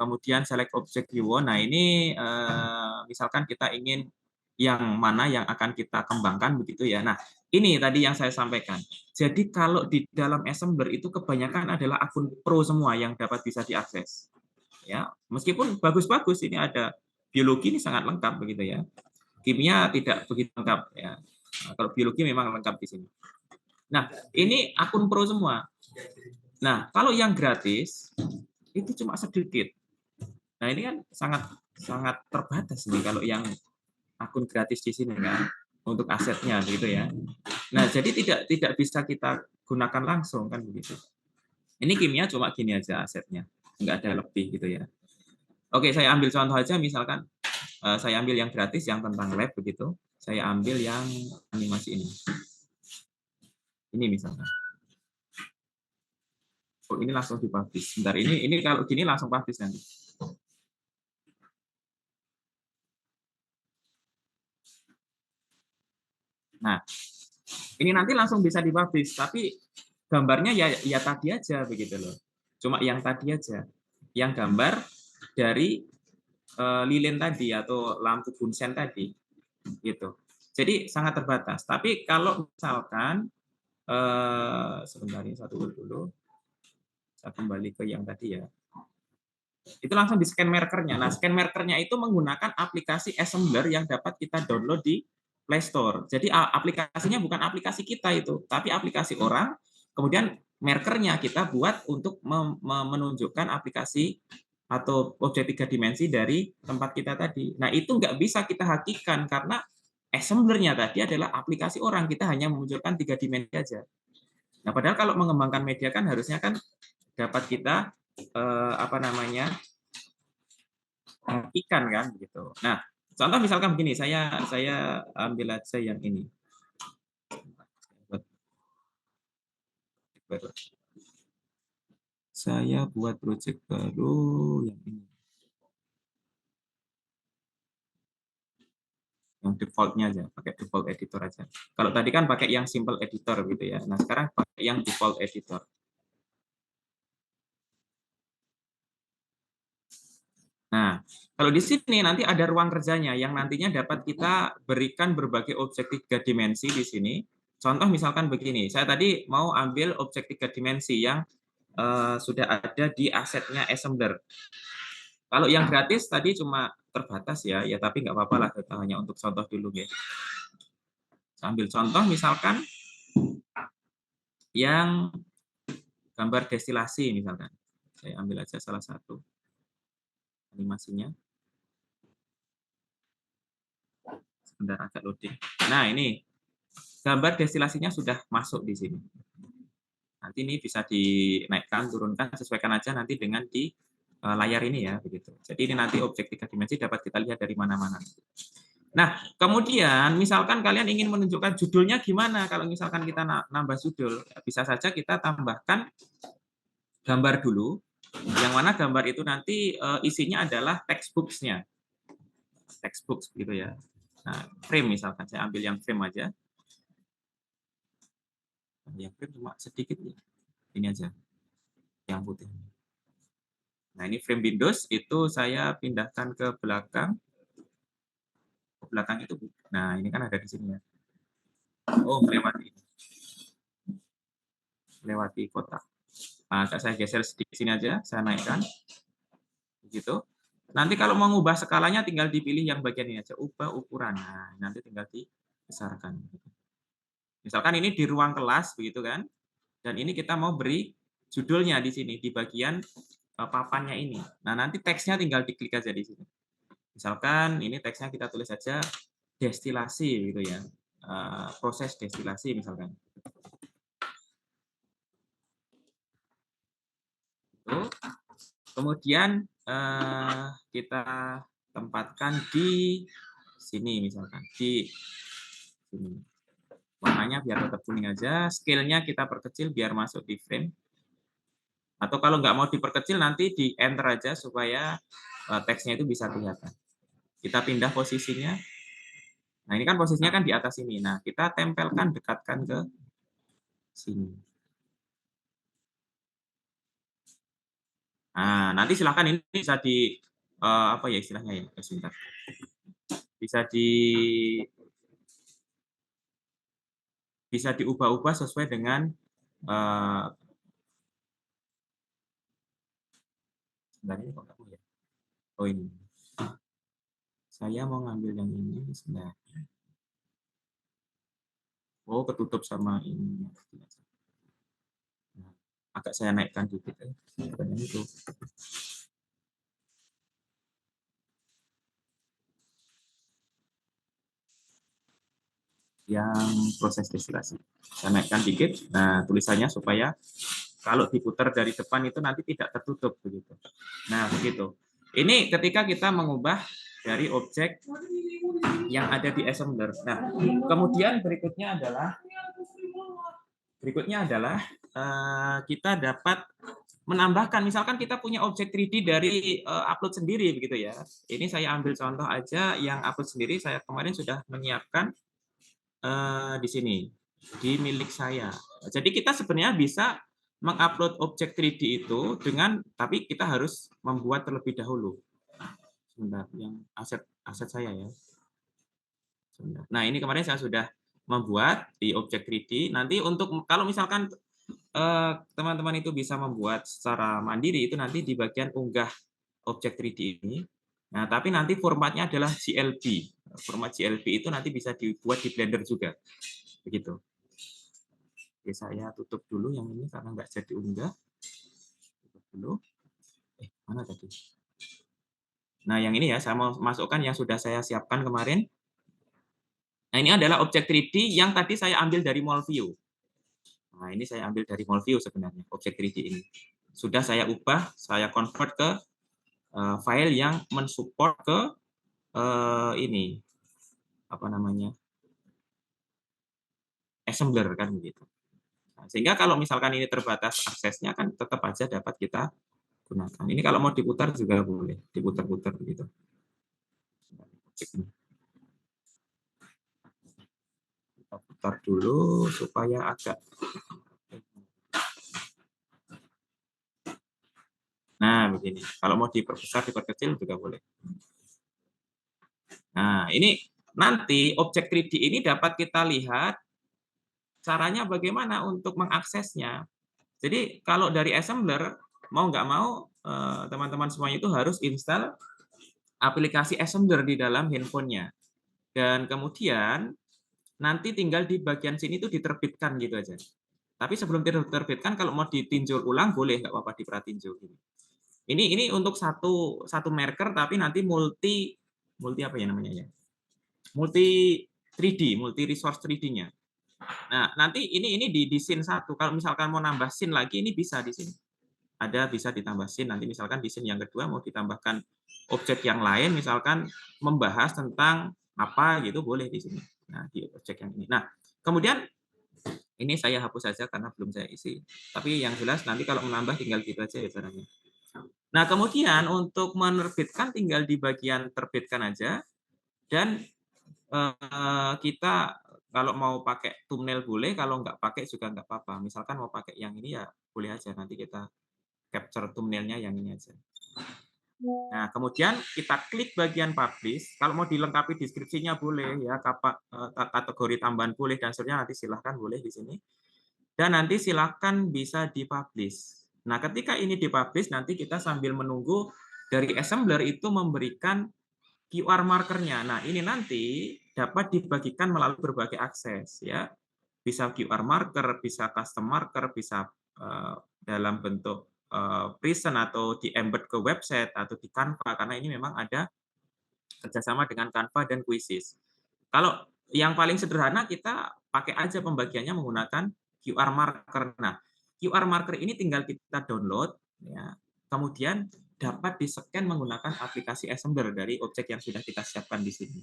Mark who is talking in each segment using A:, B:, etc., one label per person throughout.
A: kemudian select object viewer. Nah, ini misalkan kita ingin yang mana yang akan kita kembangkan begitu ya. Nah, ini tadi yang saya sampaikan. Jadi kalau di dalam assembler itu kebanyakan adalah akun pro semua yang dapat bisa diakses. Ya, meskipun bagus-bagus ini ada biologi ini sangat lengkap begitu ya. Kimia tidak begitu lengkap ya. Nah, kalau biologi memang lengkap di sini. Nah, ini akun pro semua. Nah, kalau yang gratis itu cuma sedikit. Nah, ini kan sangat terbatas nih kalau yang akun gratis di sini kan untuk asetnya gitu ya. Nah, jadi tidak bisa kita gunakan langsung kan begitu. Ini kimia cuma gini aja asetnya, nggak ada lebih gitu ya. Oke, saya ambil contoh aja misalkan saya ambil yang gratis yang tentang lab begitu. Saya ambil yang animasi ini. Ini misalkan. Oh, ini langsung dipublish. Bentar, ini kalau gini langsung publish nanti. Nah, ini nanti langsung bisa dipublish, tapi gambarnya ya tadi aja begitu loh. Cuma yang tadi aja. Yang gambar dari lilin tadi atau lampu bunsen tadi gitu. Jadi sangat terbatas. Tapi kalau misalkan sebentar ini satu dulu. Saya kembali ke yang tadi ya. Itu langsung di scan markernya. Nah, scan markernya itu menggunakan aplikasi assembler yang dapat kita download di Play Store. Jadi aplikasinya bukan aplikasi kita itu, tapi aplikasi orang. Kemudian markernya kita buat untuk menunjukkan aplikasi atau objek 3 dimensi dari tempat kita tadi. Nah, itu nggak bisa kita hakikan karena assemblernya tadi adalah aplikasi orang. Kita hanya memunculkan 3 dimensi aja. Nah, padahal kalau mengembangkan media kan harusnya kan dapat kita apa namanya ikan kan begitu. Nah, contoh misalkan begini, saya ambil aja yang ini. Saya buat project baru yang ini. Yang defaultnya aja, pakai default editor aja. Kalau tadi kan pakai yang simple editor gitu ya. Nah, sekarang pakai yang default editor. Nah, kalau di sini nanti ada ruang kerjanya yang nantinya dapat kita berikan berbagai objek 3 dimensi di sini. Contoh misalkan begini, saya tadi mau ambil objek 3 dimensi yang sudah ada di asetnya assembler. Kalau yang gratis tadi cuma terbatas ya tapi nggak apa-apa lah, kita hanya untuk contoh dulu ya. Saya ambil contoh misalkan yang gambar destilasi misalkan. Saya ambil aja salah satu animasinya. Sebentar agak loading. Nah, ini gambar destilasinya sudah masuk di sini. Nanti ini bisa dinaikkan, turunkan, sesuaikan aja nanti dengan di layar ini ya begitu. Jadi ini nanti objek 3 dimensi dapat kita lihat dari mana-mana. Nah, kemudian misalkan kalian ingin menunjukkan judulnya gimana kalau misalkan kita nambah judul, bisa saja kita tambahkan gambar dulu, yang mana gambar itu nanti isinya adalah textbooks-nya. Textbooks gitu ya. Nah, frame misalkan saya ambil yang frame aja. Yang frame cuma sedikit ya. Ini aja. Yang putih. Nah, ini frame Windows itu saya pindahkan ke belakang. Ke belakang itu. Nah, ini kan ada di sini ya. Oh, melewati ini. Melewati kotak. Nah, saya geser sedikit sini aja, saya naikkan. Begitu. Nanti kalau mau mengubah skalanya tinggal dipilih yang bagian ini aja, ubah ukuran. Nah, nanti tinggal dibesarkan. Misalkan ini di ruang kelas begitu kan. Dan ini kita mau beri judulnya di sini di bagian papannya ini. Nah, nanti teksnya tinggal diklik aja di sini. Misalkan ini teksnya kita tulis saja destilasi gitu ya. Proses destilasi misalkan. Kemudian kita tempatkan di sini misalkan di sini. Warnanya biar tetap kuning aja, scale-nya kita perkecil biar masuk di frame. Atau kalau nggak mau diperkecil nanti di enter aja supaya teksnya itu bisa kelihatan. Kita pindah posisinya. Nah, ini kan posisinya kan di atas ini. Nah, kita tempelkan, dekatkan ke sini. Nah, nanti silahkan ini bisa di apa ya istilahnya ya? Sebentar. Bisa diubah-ubah sesuai dengan sebentar ini kok nggak ya? Oh ini. Saya mau ngambil yang ini sebentar. Oh, ketutup sama ini. Nah, agak saya naikkan dikit ya. Itu. Yang proses destilasi. Saya naikkan dikit. Nah, tulisannya supaya kalau diputar dari depan itu nanti tidak tertutup begitu. Nah, begitu. Ini ketika kita mengubah dari objek yang ada di assembler. Nah, kemudian berikutnya adalah kita dapat menambahkan, misalkan kita punya objek 3D dari upload sendiri begitu ya. Ini saya ambil contoh aja yang upload sendiri, saya kemarin sudah menyiapkan di sini di milik saya. Jadi kita sebenarnya bisa mengupload objek 3D itu tapi kita harus membuat terlebih dahulu. Sebentar, yang aset saya ya. Sebentar. Nah, ini kemarin saya sudah membuat di objek 3D. Nanti untuk kalau misalkan teman-teman itu bisa membuat secara mandiri itu nanti di bagian unggah objek 3D ini. Nah, tapi nanti formatnya adalah GLB. Format GLB itu nanti bisa dibuat di Blender juga. Begitu. Oke, saya tutup dulu yang ini karena nggak jadi unggah. Tutup dulu. Mana tadi? Nah, yang ini ya, saya mau masukkan yang sudah saya siapkan kemarin. Nah, ini adalah objek 3D yang tadi saya ambil dari Molview. Nah, ini saya ambil dari Molview sebenarnya, objek 3D ini. Sudah saya ubah, saya convert ke file yang mensupport ke ini, apa namanya, assembler kan begitu. Nah, sehingga kalau misalkan ini terbatas aksesnya kan tetap aja dapat kita gunakan. Ini kalau mau diputar juga boleh, diputar-putar begitu. Kita putar dulu supaya agak. Nah, begini. Kalau mau diperbesar, diperkecil juga boleh. Nah, ini nanti objek 3D ini dapat kita lihat caranya bagaimana untuk mengaksesnya. Jadi kalau dari assembler, mau nggak mau teman-teman semuanya itu harus install aplikasi assembler di dalam handphonenya. Dan kemudian nanti tinggal di bagian sini itu diterbitkan gitu aja. Tapi sebelum diterbitkan, kalau mau ditinjau ulang boleh, nggak apa-apa dipratinjau. Ini untuk satu marker, tapi nanti multi apa ya namanya ya? Multi 3D, multi resource 3D-nya. Nah, nanti ini di scene 1. Kalau misalkan mau nambah scene lagi, ini bisa di sini. Ada bisa ditambah scene. Nanti misalkan di scene yang kedua mau ditambahkan objek yang lain, misalkan membahas tentang apa gitu, boleh di sini. Nah, di objek yang ini. Nah, kemudian ini saya hapus saja karena belum saya isi. Tapi yang jelas nanti kalau menambah tinggal gitu aja ya caranya. Nah, kemudian untuk menerbitkan tinggal di bagian terbitkan aja. Dan kita kalau mau pakai thumbnail boleh, kalau nggak pakai juga nggak apa-apa. Misalkan mau pakai yang ini ya boleh aja, nanti kita capture thumbnailnya yang ini aja. Nah, kemudian kita klik bagian publish. Kalau mau dilengkapi deskripsinya boleh ya, kategori tambahan boleh dan seterusnya, nanti silahkan boleh di sini. Dan nanti silahkan bisa dipublish. Nah, ketika ini dipublish, nanti kita sambil menunggu dari assembler itu memberikan QR markernya. Nah, ini nanti dapat dibagikan melalui berbagai akses ya. Bisa QR marker, bisa custom marker, bisa dalam bentuk present atau di embed ke website atau di Canva karena ini memang ada kerjasama dengan Canva dan Quizzes. Kalau yang paling sederhana kita pakai aja pembagiannya menggunakan QR marker. Nah, QR marker ini tinggal kita download ya. Kemudian dapat di-scan menggunakan aplikasi assembler dari objek yang sudah kita siapkan di sini.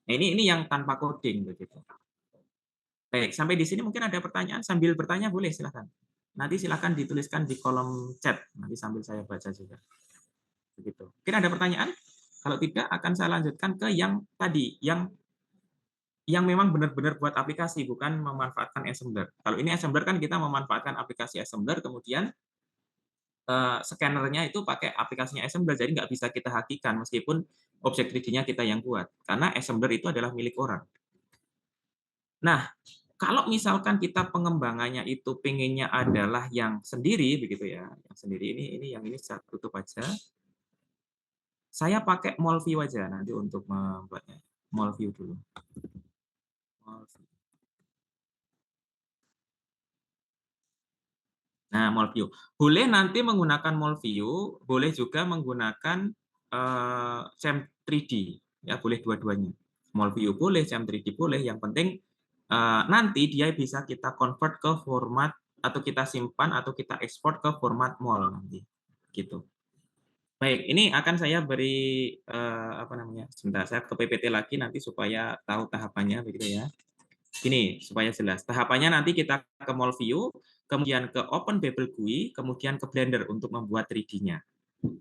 A: Nah, ini yang tanpa coding begitu. Baik, sampai di sini mungkin ada pertanyaan, sambil bertanya boleh silakan. Nanti silakan dituliskan di kolom chat, nanti sambil saya baca juga. Begitu. Mungkin ada pertanyaan? Kalau tidak akan saya lanjutkan ke yang tadi, yang memang benar-benar buat aplikasi, bukan memanfaatkan assembler. Kalau ini assembler kan kita memanfaatkan aplikasi assembler, kemudian scanner-nya itu pakai aplikasinya assembler, jadi nggak bisa kita hakikan meskipun objek 3D-nya kita yang buat, karena assembler itu adalah milik orang. Nah, kalau misalkan kita pengembangannya itu pengennya adalah yang sendiri begitu ya, yang sendiri ini yang ini saya tutup aja. Saya pakai mall view aja nanti untuk membuatnya. Mall view dulu. Mall view. Nah, mall view. Boleh nanti menggunakan mall view, boleh juga menggunakan CAM 3D, ya boleh dua-duanya. Mall view boleh, CAM 3D boleh. Yang penting nanti dia bisa kita convert ke format atau kita simpan atau kita ekspor ke format mall nanti, gitu. Baik, ini akan saya beri apa namanya? Sebentar, saya ke PPT lagi nanti supaya tahu tahapannya begitu ya. Ini supaya jelas. Tahapannya nanti kita ke Mall View, kemudian ke Open Bevel GUI, kemudian ke Blender untuk membuat 3D-nya.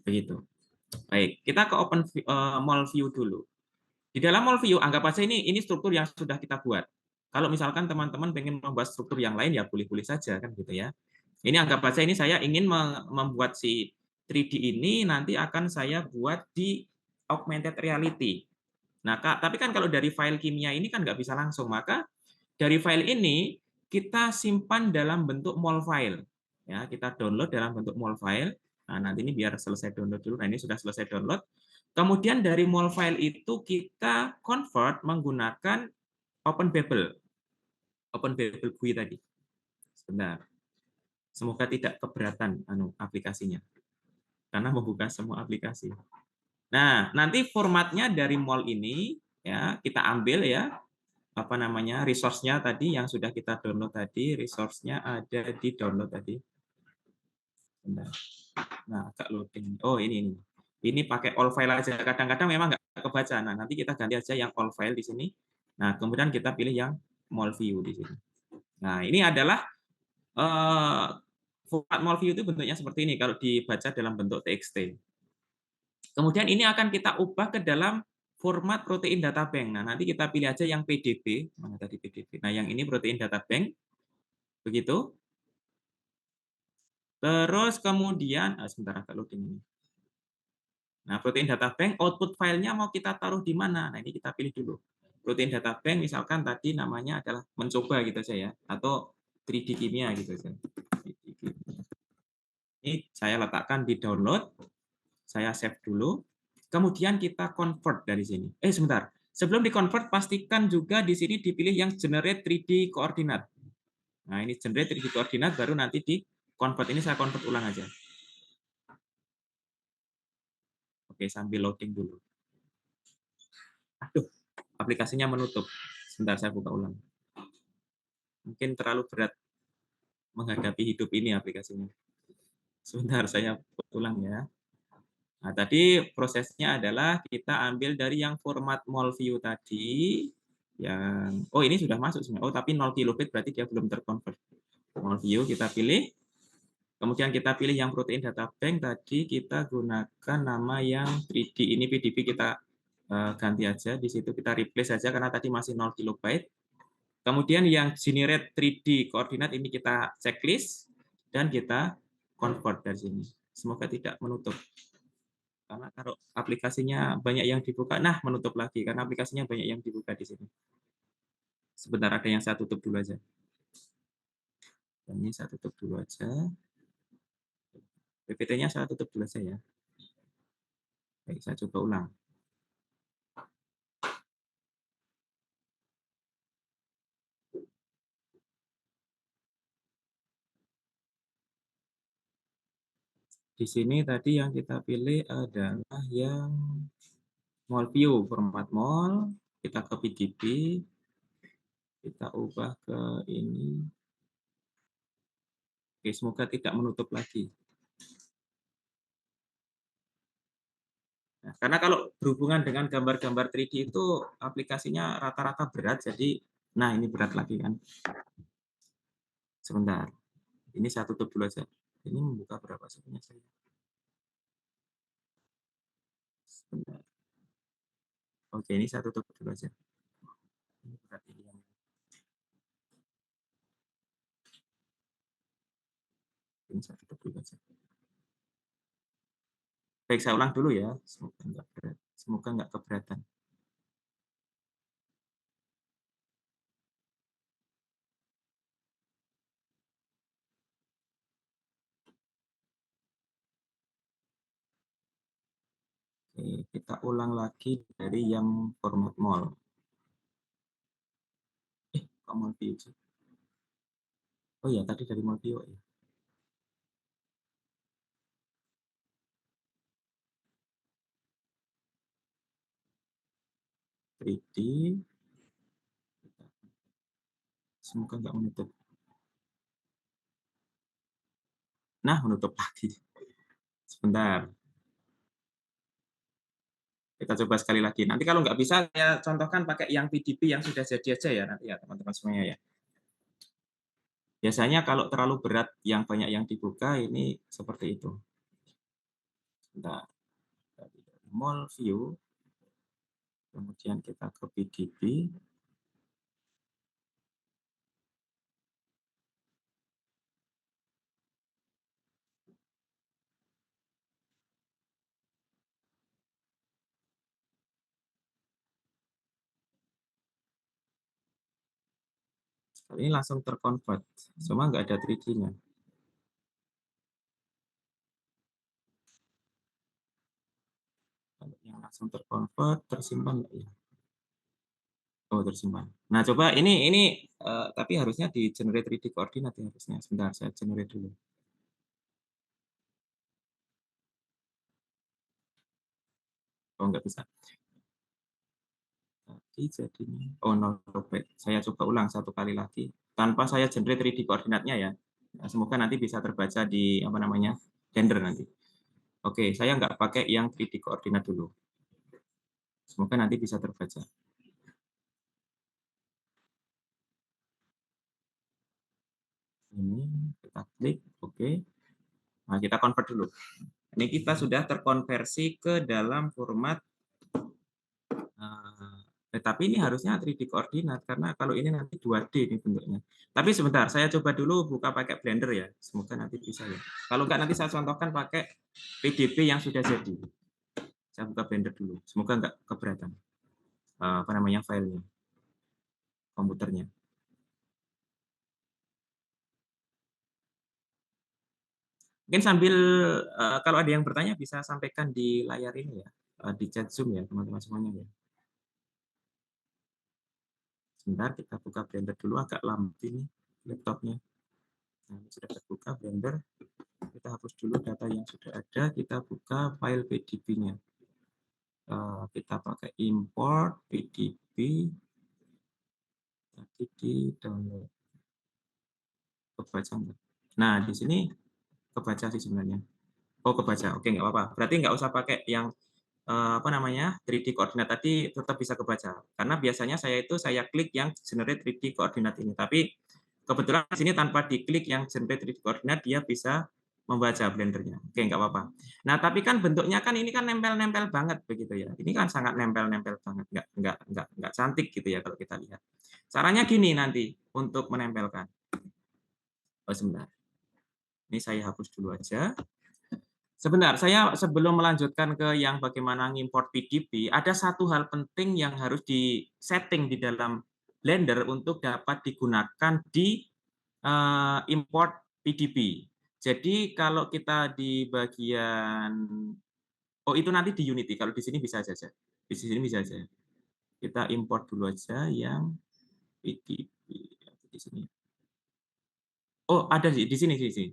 A: Begitu. Baik, kita ke Mall View dulu. Di dalam Mall View, anggap aja ini struktur yang sudah kita buat. Kalau misalkan teman-teman pengen membuat struktur yang lain, ya boleh-boleh saja kan gitu ya. Ini anggap aja ini saya ingin membuat si 3D ini nanti akan saya buat di augmented reality. Nah, tapi kan kalau dari file kimia ini kan nggak bisa langsung, maka dari file ini kita simpan dalam bentuk mol file. Ya, kita download dalam bentuk mol file. Nah, nanti ini biar selesai download dulu. Nah, ini sudah selesai download. Kemudian dari mol file itu kita convert menggunakan Open Babel. Open Babel GUI tadi. Sebentar. Semoga tidak keberatan aplikasinya. Karena membuka semua aplikasi. Nah, nanti formatnya dari mol ini ya kita ambil ya apa namanya resource-nya tadi yang sudah kita download tadi, resource-nya ada di download tadi. Nah, agak loading. Oh, ini. Ini pakai all file aja. Kadang-kadang memang nggak kebaca. Nah, nanti kita ganti aja yang all file di sini. Nah, kemudian kita pilih yang mall view di sini. Nah, ini adalah format mall view itu bentuknya seperti ini kalau dibaca dalam bentuk TXT. Kemudian ini akan kita ubah ke dalam format protein data bank. Nah, nanti kita pilih aja yang PDB. Mana tadi PDB? Nah, yang ini protein data bank. Begitu. Terus kemudian, sebentar agak loading ini. Nah, protein data bank, output filenya mau kita taruh di mana? Nah, ini kita pilih dulu. Protein data bank, misalkan tadi namanya adalah mencoba gitu saja ya, atau 3D kimia gitu saja. Ini saya letakkan di download, saya save dulu, kemudian kita convert dari sini. Sebentar, sebelum di-convert, pastikan juga di sini dipilih yang generate 3D coordinate. Nah, ini generate 3D coordinate, baru nanti di-convert. Ini saya convert ulang aja. Oke, sambil loading dulu. Aduh, aplikasinya menutup. Sebentar, saya buka ulang. Mungkin terlalu berat menghadapi hidup ini aplikasinya. Sebentar, saya ulang ya. Nah, tadi prosesnya adalah kita ambil dari yang format mol view tadi, yang ini sudah masuk sebenarnya. Tapi 0 kilobit berarti dia belum terconvert. Mol view kita pilih, kemudian kita pilih yang protein data bank tadi kita gunakan nama yang 3D ini PDB kita ganti aja di situ kita replace saja karena tadi masih 0 kilobyte. Kemudian yang generate 3D koordinat ini kita checklist dan kita convert dari sini. Semoga tidak menutup. Karena kalau aplikasinya banyak yang dibuka, nah menutup lagi karena aplikasinya banyak yang dibuka di sini. Sebentar ada yang saya tutup dulu aja. Ini saya tutup dulu aja. PPT-nya saya tutup dulu aja ya. Baik, saya coba ulang. Di sini tadi yang kita pilih adalah yang mall view, format mall, kita ke PDB, kita ubah ke ini. Oke, semoga tidak menutup lagi. Nah, karena kalau berhubungan dengan gambar-gambar 3D itu aplikasinya rata-rata berat, jadi nah ini berat lagi kan. Sebentar, ini saya tutup dulu aja. Ini membuka berapa sebenarnya saya? Sebentar. Oke, ini saya tutup dulu aja. Ini berat ini yang ini saya tutup dulu aja. Baik, saya ulang dulu ya, semoga nggak keberatan. Oke, kita ulang lagi dari yang format mol. Kok mol view sih? Oh iya, tadi dari mol view ya. 3D, semoga nggak menutup. Nah, menutup lagi. Sebentar, kita coba sekali lagi. Nanti kalau nggak bisa, saya contohkan pakai yang PDP yang sudah jadi aja ya, nanti ya teman-teman semuanya ya. Biasanya kalau terlalu berat, yang banyak yang dibuka, ini seperti itu. Sebentar, dari mall view, kemudian kita ke PDP. Ini langsung terconvert, cuma nggak ada 3D-nya. Kalau yang langsung terconvert, tersimpan nggak ya? Oh, tersimpan. Nah, coba ini tapi harusnya di generate 3D koordinat ya harusnya. Sebentar, saya generate dulu. Oh, nggak bisa. Tadi jadinya, oh, no back. Saya coba ulang satu kali lagi. Tanpa saya generate 3D koordinatnya ya. Nah, semoga nanti bisa terbaca di, apa namanya, render nanti. Oke, saya nggak pakai yang 3D koordinat dulu. Semoga nanti bisa terbaca. Ini kita klik, oke. Nah, kita convert dulu. Ini kita sudah terkonversi ke dalam format, tetapi ini harusnya 3D koordinat, karena kalau ini nanti 2D ini bentuknya. Tapi sebentar, saya coba dulu buka pakai Blender ya. Semoga nanti bisa ya. Kalau enggak, nanti saya contohkan pakai PDP yang sudah jadi. Saya buka Blender dulu. Semoga enggak keberatan. Apa namanya, filenya, komputernya. Mungkin sambil, kalau ada yang bertanya bisa sampaikan di layar ini ya, di chat Zoom ya, teman-teman semuanya ya. Sebentar, kita buka Blender dulu, agak lambat ini laptopnya. Nah, ini sudah terbuka Blender. Kita hapus dulu data yang sudah ada, kita buka file PDB-nya. Kita pakai import PDB, tadi di download. Kebaca enggak? Nah, di sini kebaca sih sebenarnya. Oh, kebaca. Oke, nggak apa-apa. Berarti nggak usah pakai yang apa namanya, 3D koordinat tadi, tetap bisa kebaca. Karena biasanya saya klik yang generate 3D koordinat ini. Tapi kebetulan di sini tanpa diklik yang generate 3D koordinat, dia bisa membaca blendernya. Oke, nggak apa-apa. Nah, tapi kan bentuknya kan ini kan nempel-nempel banget begitu ya. Ini kan sangat nempel-nempel banget, nggak cantik gitu ya kalau kita lihat. Caranya gini nanti untuk menempelkan. Oh, sebentar. Ini saya hapus dulu aja. Sebentar, saya sebelum melanjutkan ke yang bagaimana ngimport PDB, ada satu hal penting yang harus di-setting di dalam Blender untuk dapat digunakan di import PDB. Jadi kalau kita di bagian, oh itu nanti di Unity, kalau di sini bisa saja. Di sini bisa saja. Kita import dulu aja yang PDB di sini. Oh, ada di sini, di sini.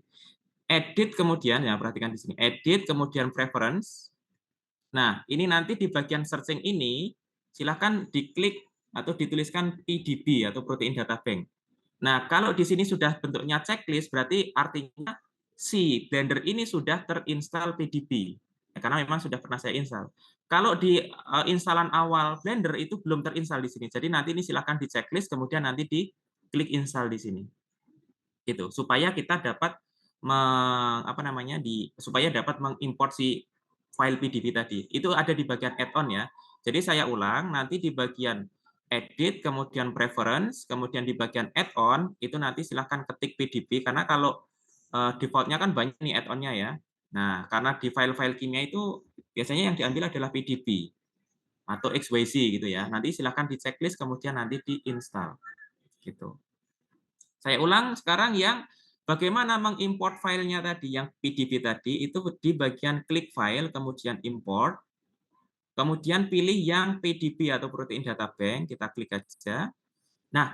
A: Edit kemudian ya, perhatikan di sini. Edit kemudian preference. Nah, ini nanti di bagian searching ini, silakan diklik atau dituliskan PDB atau Protein Data Bank. Nah, kalau di sini sudah bentuknya checklist, berarti artinya si Blender ini sudah terinstall PDB. Ya, karena memang sudah pernah saya install. Kalau di instalan awal Blender itu belum terinstall di sini. Jadi nanti ini silakan di checklist, kemudian nanti diklik install di sini. Gitu, supaya kita dapat apa namanya, supaya dapat mengimport si file PDB tadi. Itu ada di bagian add-on ya. Jadi saya ulang, nanti di bagian edit, kemudian preference, kemudian di bagian add-on, itu nanti silahkan ketik PDB, karena kalau default-nya kan banyak nih add-on-nya ya. Nah, karena di file-file kimia itu biasanya yang diambil adalah PDB atau XYZ gitu ya. Nanti silahkan di checklist kemudian nanti diinstal gitu. Saya ulang sekarang yang bagaimana mengimport filenya tadi, yang PDB tadi itu di bagian klik file kemudian import, kemudian pilih yang PDB atau protein data bank, kita klik aja. Nah,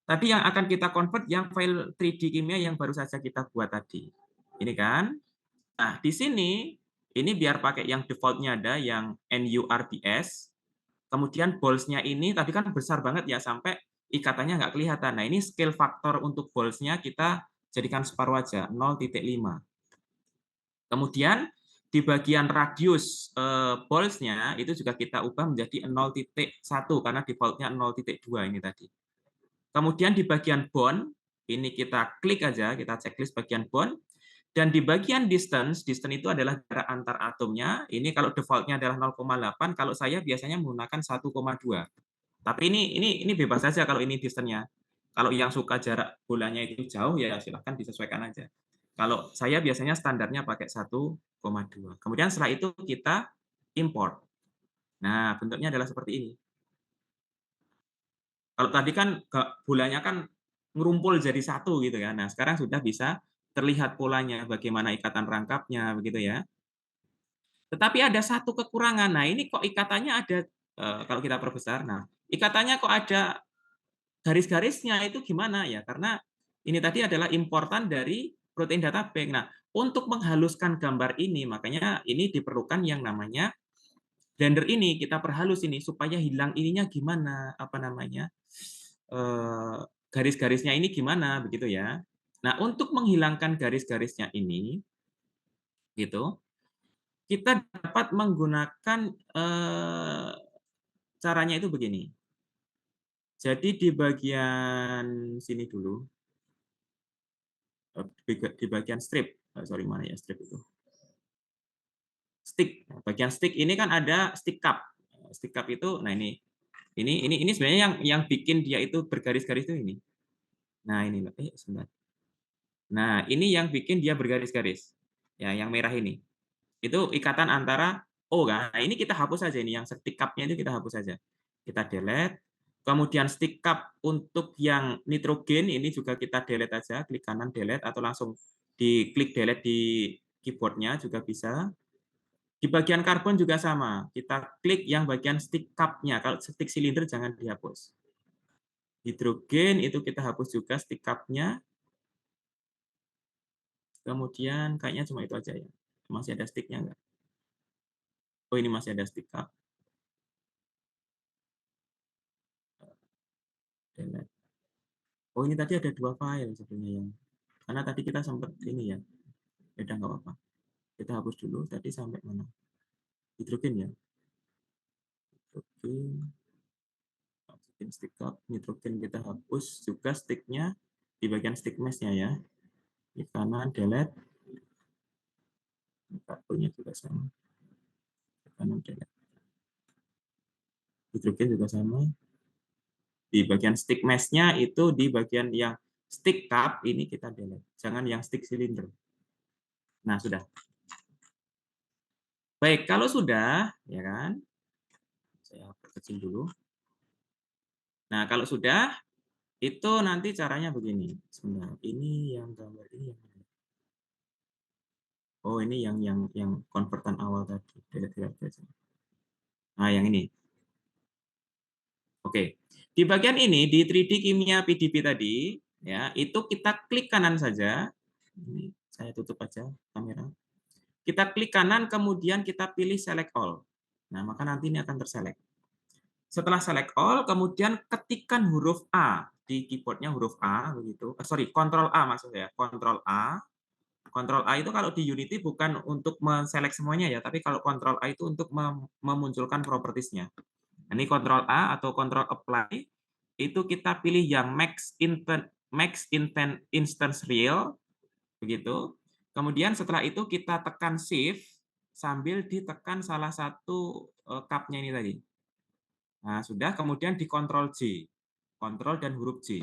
A: tadi yang akan kita convert yang file 3D kimia yang baru saja kita buat tadi. Ini kan. Nah, di sini ini biar pakai yang defaultnya ada yang NURBS. Kemudian balls-nya ini tadi kan besar banget ya sampai ikatannya nggak kelihatan. Nah, ini scale faktor untuk balls-nya kita jadikan separuh aja, 0,5. Kemudian di bagian radius balls-nya itu juga kita ubah menjadi 0,1 karena default-nya 0,2 ini tadi. Kemudian di bagian bond, ini kita klik aja, kita checklist bagian bond. Dan di bagian distance, distance itu adalah jarak antar atomnya. Ini kalau default-nya adalah 0,8, kalau saya biasanya menggunakan 1,2. Tapi ini bebas saja kalau ini distance-nya. Kalau yang suka jarak bolanya itu jauh, ya silahkan disesuaikan aja. Kalau saya biasanya standarnya pakai 1,2. Kemudian setelah itu kita import. Nah, bentuknya adalah seperti ini. Kalau tadi kan bolanya kan ngerumpul jadi satu gitu ya. Nah, sekarang sudah bisa terlihat polanya, bagaimana ikatan rangkapnya, begitu ya. Tetapi ada satu kekurangan. Nah, ini kok ikatannya ada, kalau kita perbesar, nah, ikatannya kok ada garis-garisnya itu gimana ya? Karena ini tadi adalah importan dari protein data bank. Nah, untuk menghaluskan gambar ini, makanya ini diperlukan yang namanya blender ini. Kita perhalus ini supaya hilang ininya gimana, apa namanya, garis-garisnya ini gimana, begitu ya. Nah, untuk menghilangkan garis-garisnya ini, gitu, kita dapat menggunakan caranya itu begini. Jadi di bagian sini dulu, di bagian strip, sorry mana ya strip itu, stick. Bagian stick ini kan ada stick cup. Stick cup itu, nah ini sebenarnya yang bikin dia itu bergaris-garis itu ini. Nah ini, sebentar. Nah ini yang bikin dia bergaris-garis, ya yang merah ini. Itu ikatan antara O kan. Nah, ini kita hapus saja ini yang stick cup-nya itu kita hapus saja. Kita delete. Kemudian stick cup untuk yang nitrogen ini juga kita delete aja, klik kanan delete atau langsung diklik delete di keyboard-nya juga bisa. Di bagian karbon juga sama. Kita klik yang bagian stick cup-nya. Kalau stick silinder jangan dihapus. Hidrogen itu kita hapus juga stick cup-nya. Kemudian kayaknya cuma itu aja ya. Masih ada stick-nya enggak? Oh, ini masih ada stick cup. Delete. Oh, ini tadi ada 2 file sebenarnya yang. Karena tadi kita sempat ini ya. Udah nggak apa-apa. Kita hapus dulu. Tadi sampai mana? Hidrogen ya. Hidrogen. Oksigen stick up. Nitrogen kita hapus juga sticknya di bagian stick mesh-nya ya. Di kanan delete. Karbonnya juga sama. Di kanan delete. Hidrogen juga sama. Di bagian stick mesh-nya itu di bagian yang stick cup ini kita delete. Jangan yang stick silinder. Nah, sudah. Baik, kalau sudah, ya kan, saya perkecil dulu. Nah, kalau sudah, itu nanti caranya begini. Sebentar, ini yang gambar ini yang mana? Oh, ini yang konvertan awal tadi. Delete aja. Nah, yang ini. Oke. Di bagian ini di 3D kimia PDB tadi, ya, itu kita klik kanan saja. Ini saya tutup aja kamera. Kita klik kanan kemudian kita pilih select all. Nah, maka nanti ini akan terselect. Setelah select all, kemudian ketikkan huruf A di keyboardnya huruf A begitu. Sorry, Ctrl A maksud saya. Ctrl A. Ctrl A itu kalau di Unity bukan untuk men-select semuanya ya, tapi kalau Ctrl A itu untuk memunculkan propertiesnya. Ini Ctrl A atau Ctrl Apply itu kita pilih yang Max Instance Real begitu. Kemudian setelah itu kita tekan Shift sambil ditekan salah satu cup-nya ini tadi. Nah, sudah kemudian di Ctrl J. Ctrl dan huruf J.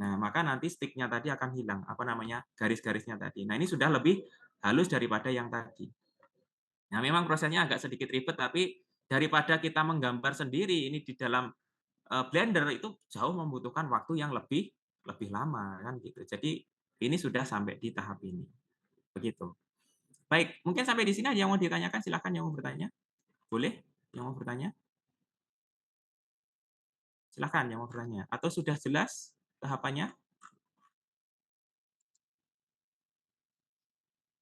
A: Nah, maka nanti stick-nya tadi akan hilang, apa namanya, garis-garisnya tadi. Nah, ini sudah lebih halus daripada yang tadi. Nah, memang prosesnya agak sedikit ribet, tapi daripada kita menggambar sendiri ini di dalam Blender itu jauh membutuhkan waktu yang lebih lebih lama kan gitu. Jadi ini sudah sampai di tahap ini. Begitu. Baik, mungkin sampai di sini ada yang mau ditanyakan, silakan yang mau bertanya. Boleh yang mau bertanya? Silakan yang mau bertanya. Atau sudah jelas tahapannya?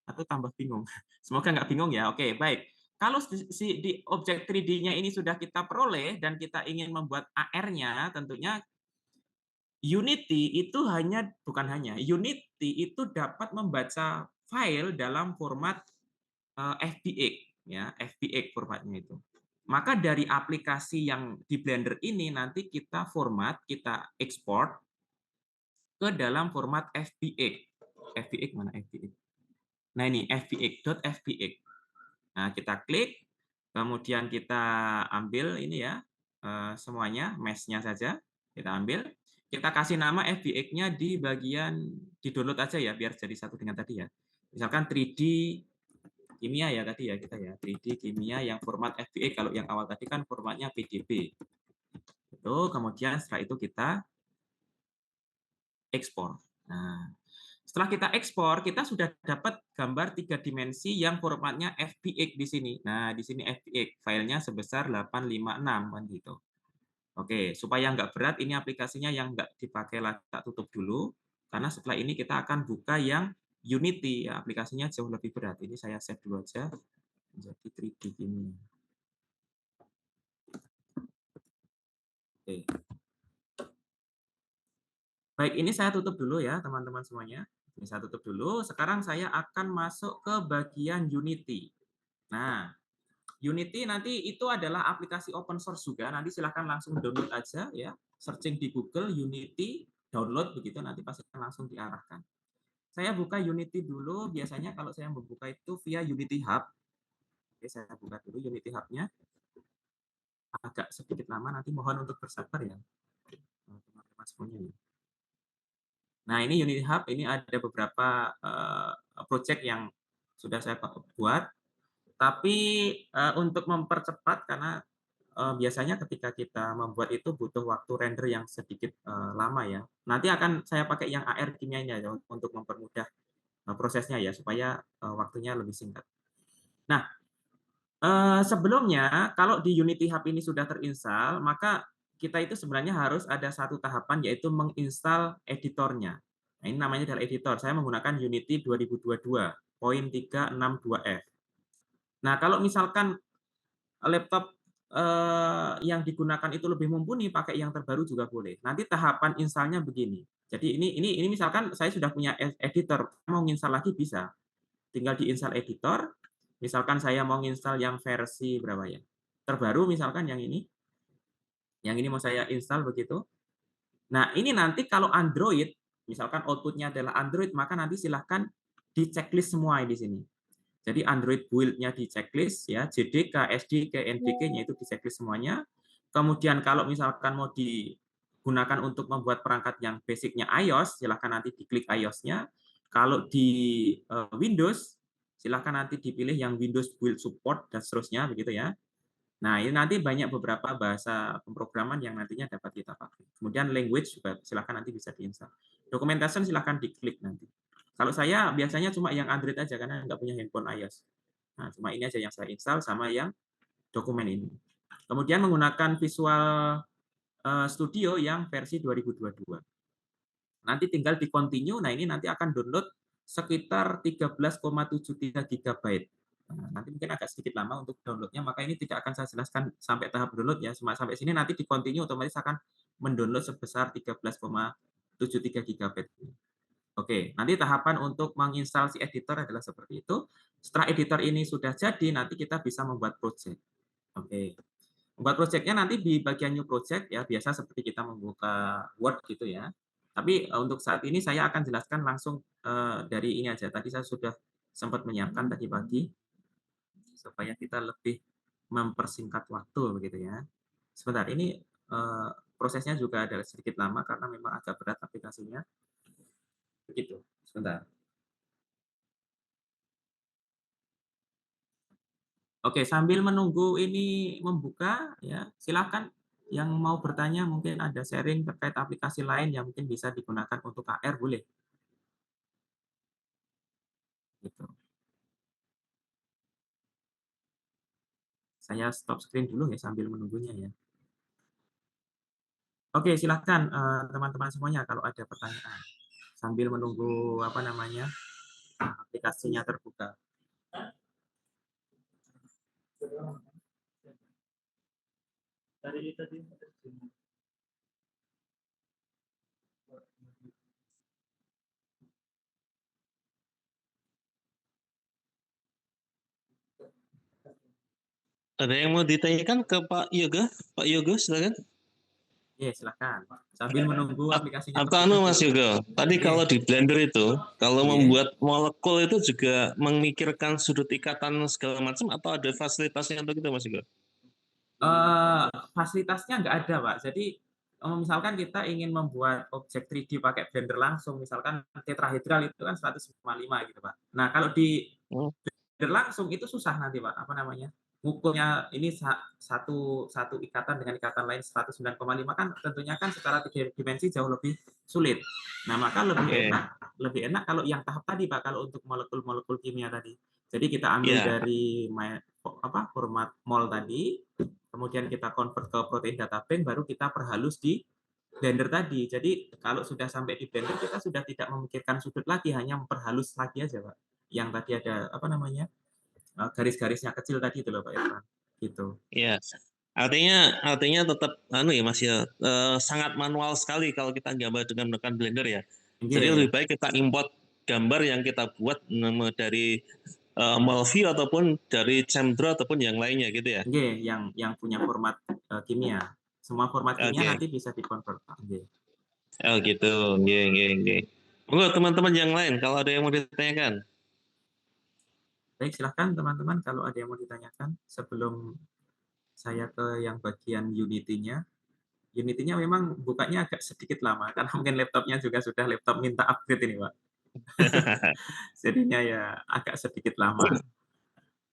A: Atau tambah bingung? Semoga nggak bingung ya. Oke, baik. Kalau di objek 3D-nya ini sudah kita peroleh dan kita ingin membuat AR-nya, tentunya Unity itu Unity itu dapat membaca file dalam format FBX ya, FBX formatnya itu. Maka dari aplikasi yang di Blender ini nanti kita format, kita ekspor ke dalam format FBX. FBX mana FBX? Nah ini FBX.FBX. Nah kita klik, kemudian kita ambil ini ya semuanya, mesh-nya saja kita ambil. Kita kasih nama FBX-nya di bagian di download aja ya biar jadi satu dengan tadi ya. Misalkan 3D kimia ya tadi ya kita ya 3D kimia yang format FBX, kalau yang awal tadi kan formatnya PDB. Itu kemudian setelah itu kita ekspor. Nah, setelah kita ekspor, kita sudah dapat gambar 3 dimensi yang formatnya FBX di sini. Nah, di sini FBX, filenya sebesar 856 kan gitu. Oke, supaya nggak berat, ini aplikasinya yang nggak dipakai lagi, tak tutup dulu. Karena setelah ini kita akan buka yang Unity, ya, aplikasinya jauh lebih berat. Ini saya save dulu aja, menjadi 3D ini. Oke. Baik, ini saya tutup dulu ya, teman-teman semuanya. Ini saya tutup dulu. Sekarang saya akan masuk ke bagian Unity. Nah, Unity nanti itu adalah aplikasi open source juga. Nanti silahkan langsung download aja ya. Searching di Google Unity, download begitu nanti pasti akan langsung diarahkan. Saya buka Unity dulu. Biasanya kalau saya membuka itu via Unity Hub. Oke, saya buka dulu Unity Hub-nya. Agak sedikit lama, nanti mohon untuk bersabar ya, teman-teman semuanya. Nah, ini Unity Hub, ini ada beberapa project yang sudah saya buat. Tapi untuk mempercepat, karena biasanya ketika kita membuat itu butuh waktu render yang sedikit lama ya. Nanti akan saya pakai yang AR kimianya ya, untuk mempermudah prosesnya ya, supaya waktunya lebih singkat. Nah, sebelumnya kalau di Unity Hub ini sudah terinstal, maka kita itu sebenarnya harus ada satu tahapan yaitu menginstal editornya. Nah, ini namanya adalah editor. Saya menggunakan Unity 2022.362F. Nah, kalau misalkan laptop yang digunakan itu lebih mumpuni, pakai yang terbaru juga boleh. Nanti tahapan installnya begini. Jadi ini misalkan saya sudah punya editor, mau nginstal lagi bisa. Tinggal diinstal editor. Misalkan saya mau nginstal yang versi berapa ya? Terbaru misalkan yang ini. Yang ini mau saya install begitu. Nah, ini nanti kalau Android, misalkan outputnya adalah Android, maka nanti silahkan di checklist semua di sini. Jadi Android build-nya di checklist ya, JDK, SDK, NDK-nya itu di checklist semuanya. Kemudian kalau misalkan mau digunakan untuk membuat perangkat yang basicnya iOS, silahkan nanti diklik iOS-nya. Kalau di Windows, silahkan nanti dipilih yang Windows Build Support dan seterusnya begitu ya. Nah, ini nanti banyak beberapa bahasa pemrograman yang nantinya dapat kita pakai. Kemudian language juga silahkan nanti bisa diinstal. Documentation silahkan diklik nanti. Kalau saya biasanya cuma yang Android aja karena nggak punya handphone iOS. Nah, cuma ini aja yang saya install sama yang dokumen ini. Kemudian menggunakan Visual Studio yang versi 2022. Nanti tinggal di continue, nah ini nanti akan download sekitar 13,73 GB. Nah, nanti mungkin agak sedikit lama untuk downloadnya, maka ini tidak akan saya jelaskan sampai tahap download ya. Sampai sini nanti di continue otomatis akan mendownload sebesar 13,73 GB. Oke, nanti tahapan untuk menginstal si editor adalah seperti itu. Setelah editor ini sudah jadi, nanti kita bisa membuat project. Oke, membuat projectnya nanti di bagian new project ya, biasa seperti kita membuka Word gitu ya. Tapi untuk saat ini saya akan jelaskan langsung dari ini aja. Tadi saya sudah sempat menyiapkan tadi pagi supaya kita lebih mempersingkat waktu begitu ya. Sebentar, ini prosesnya juga ada sedikit lama karena memang agak berat aplikasinya. Begitu. Sebentar. Oke, sambil menunggu ini membuka, ya silakan yang mau bertanya mungkin ada sharing terkait aplikasi lain yang mungkin bisa digunakan untuk KR boleh, gitu. Saya stop screen dulu ya sambil menunggunya ya. Oke, silahkan teman-teman semuanya kalau ada pertanyaan sambil menunggu apa namanya aplikasinya terbuka.
B: Ada yang mau ditanyakan ke Pak Yoga? Pak Yoga, silakan.
A: Oke, silahkan. Sambil menunggu aplikasinya
B: Atau
A: terbuka
B: anu
A: Bu.
B: Mas Yoga, tadi
A: Oke,
B: kalau di Blender itu, kalau
A: oke.
B: membuat molekul itu juga memikirkan sudut ikatan segala macam atau ada fasilitasnya untuk itu Mas Yoga?
A: Fasilitasnya nggak ada, Pak. Jadi, misalkan kita ingin membuat objek 3D pakai Blender langsung, misalkan tetrahedral itu kan 105 gitu, Pak. Nah, kalau di
B: Oh,
A: berlangsung itu susah nanti, Pak, apa namanya, ngukurnya ini satu ikatan dengan ikatan lain 109,5 kan tentunya kan secara 3 dimensi jauh lebih sulit. Nah, maka
B: oke.
A: lebih enak kalau yang tahap tadi, Pak, kalau untuk molekul-molekul kimia tadi. Jadi kita ambil
B: Ya,
A: dari format mol tadi, kemudian kita convert ke protein data bank, baru kita perhalus di Blender tadi. Jadi kalau sudah sampai di Blender kita sudah tidak memikirkan sudut lagi, hanya memperhalus lagi aja, Pak. Yang tadi ada apa namanya garis-garisnya kecil tadi itu loh Pak Irfan. Gitu.
B: ya. Artinya tetap anu ya Mas ya, sangat manual sekali kalau kita gambar dengan menggunakan Blender ya. Jadi lebih
A: Oke,
B: baik kita import gambar yang kita buat dari Mulview ataupun dari ChemDraw ataupun yang lainnya gitu ya.
A: oke, yang punya format kimia. Semua format kimia
B: Oke.
A: nanti bisa dikonvert. Oke.
B: Oh gitu. Oke, oke, oke. Monggo teman-teman yang lain kalau ada yang mau ditanyakan.
A: Baik, silahkan teman-teman kalau ada yang mau ditanyakan sebelum saya ke yang bagian Unity-nya. Unity-nya memang bukanya agak sedikit lama karena mungkin laptopnya juga sudah laptop minta upgrade ini, Pak. Jadinya ya agak sedikit lama.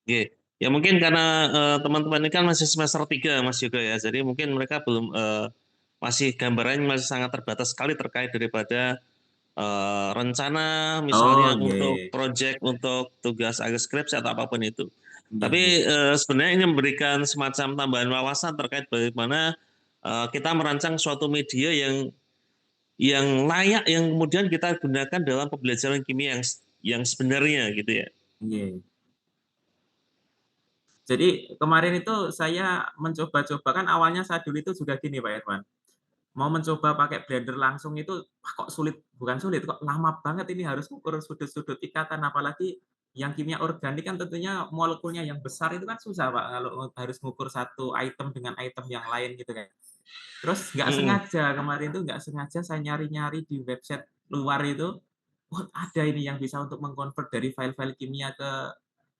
B: Oke. Ya mungkin karena teman-teman ini kan masih semester 3 Mas Yoga ya. Jadi mungkin mereka belum masih gambarannya masih sangat terbatas sekali terkait daripada rencana
A: Oh,
B: misalnya untuk
A: iya.
B: project, untuk tugas akhir skripsi atau apapun itu.
A: Iya, iya.
B: Tapi sebenarnya ini memberikan semacam tambahan wawasan terkait bagaimana kita merancang suatu media yang layak yang kemudian kita gunakan dalam pembelajaran kimia yang sebenarnya gitu ya.
A: Iya. Jadi kemarin itu saya mencoba-coba kan awalnya saya dulu itu juga gini Pak Irwan, mau mencoba pakai blender langsung itu, wah kok sulit, bukan sulit, kok lama banget ini harus ukur sudut-sudut ikatan, apalagi yang kimia organik kan tentunya molekulnya yang besar itu kan susah Pak, kalau harus mengukur satu item dengan item yang lain gitu kan. Terus nggak
B: Mm-mm.
A: sengaja kemarin itu nggak sengaja saya nyari-nyari di website luar itu, oh ada ini yang bisa untuk mengkonvert dari file-file kimia ke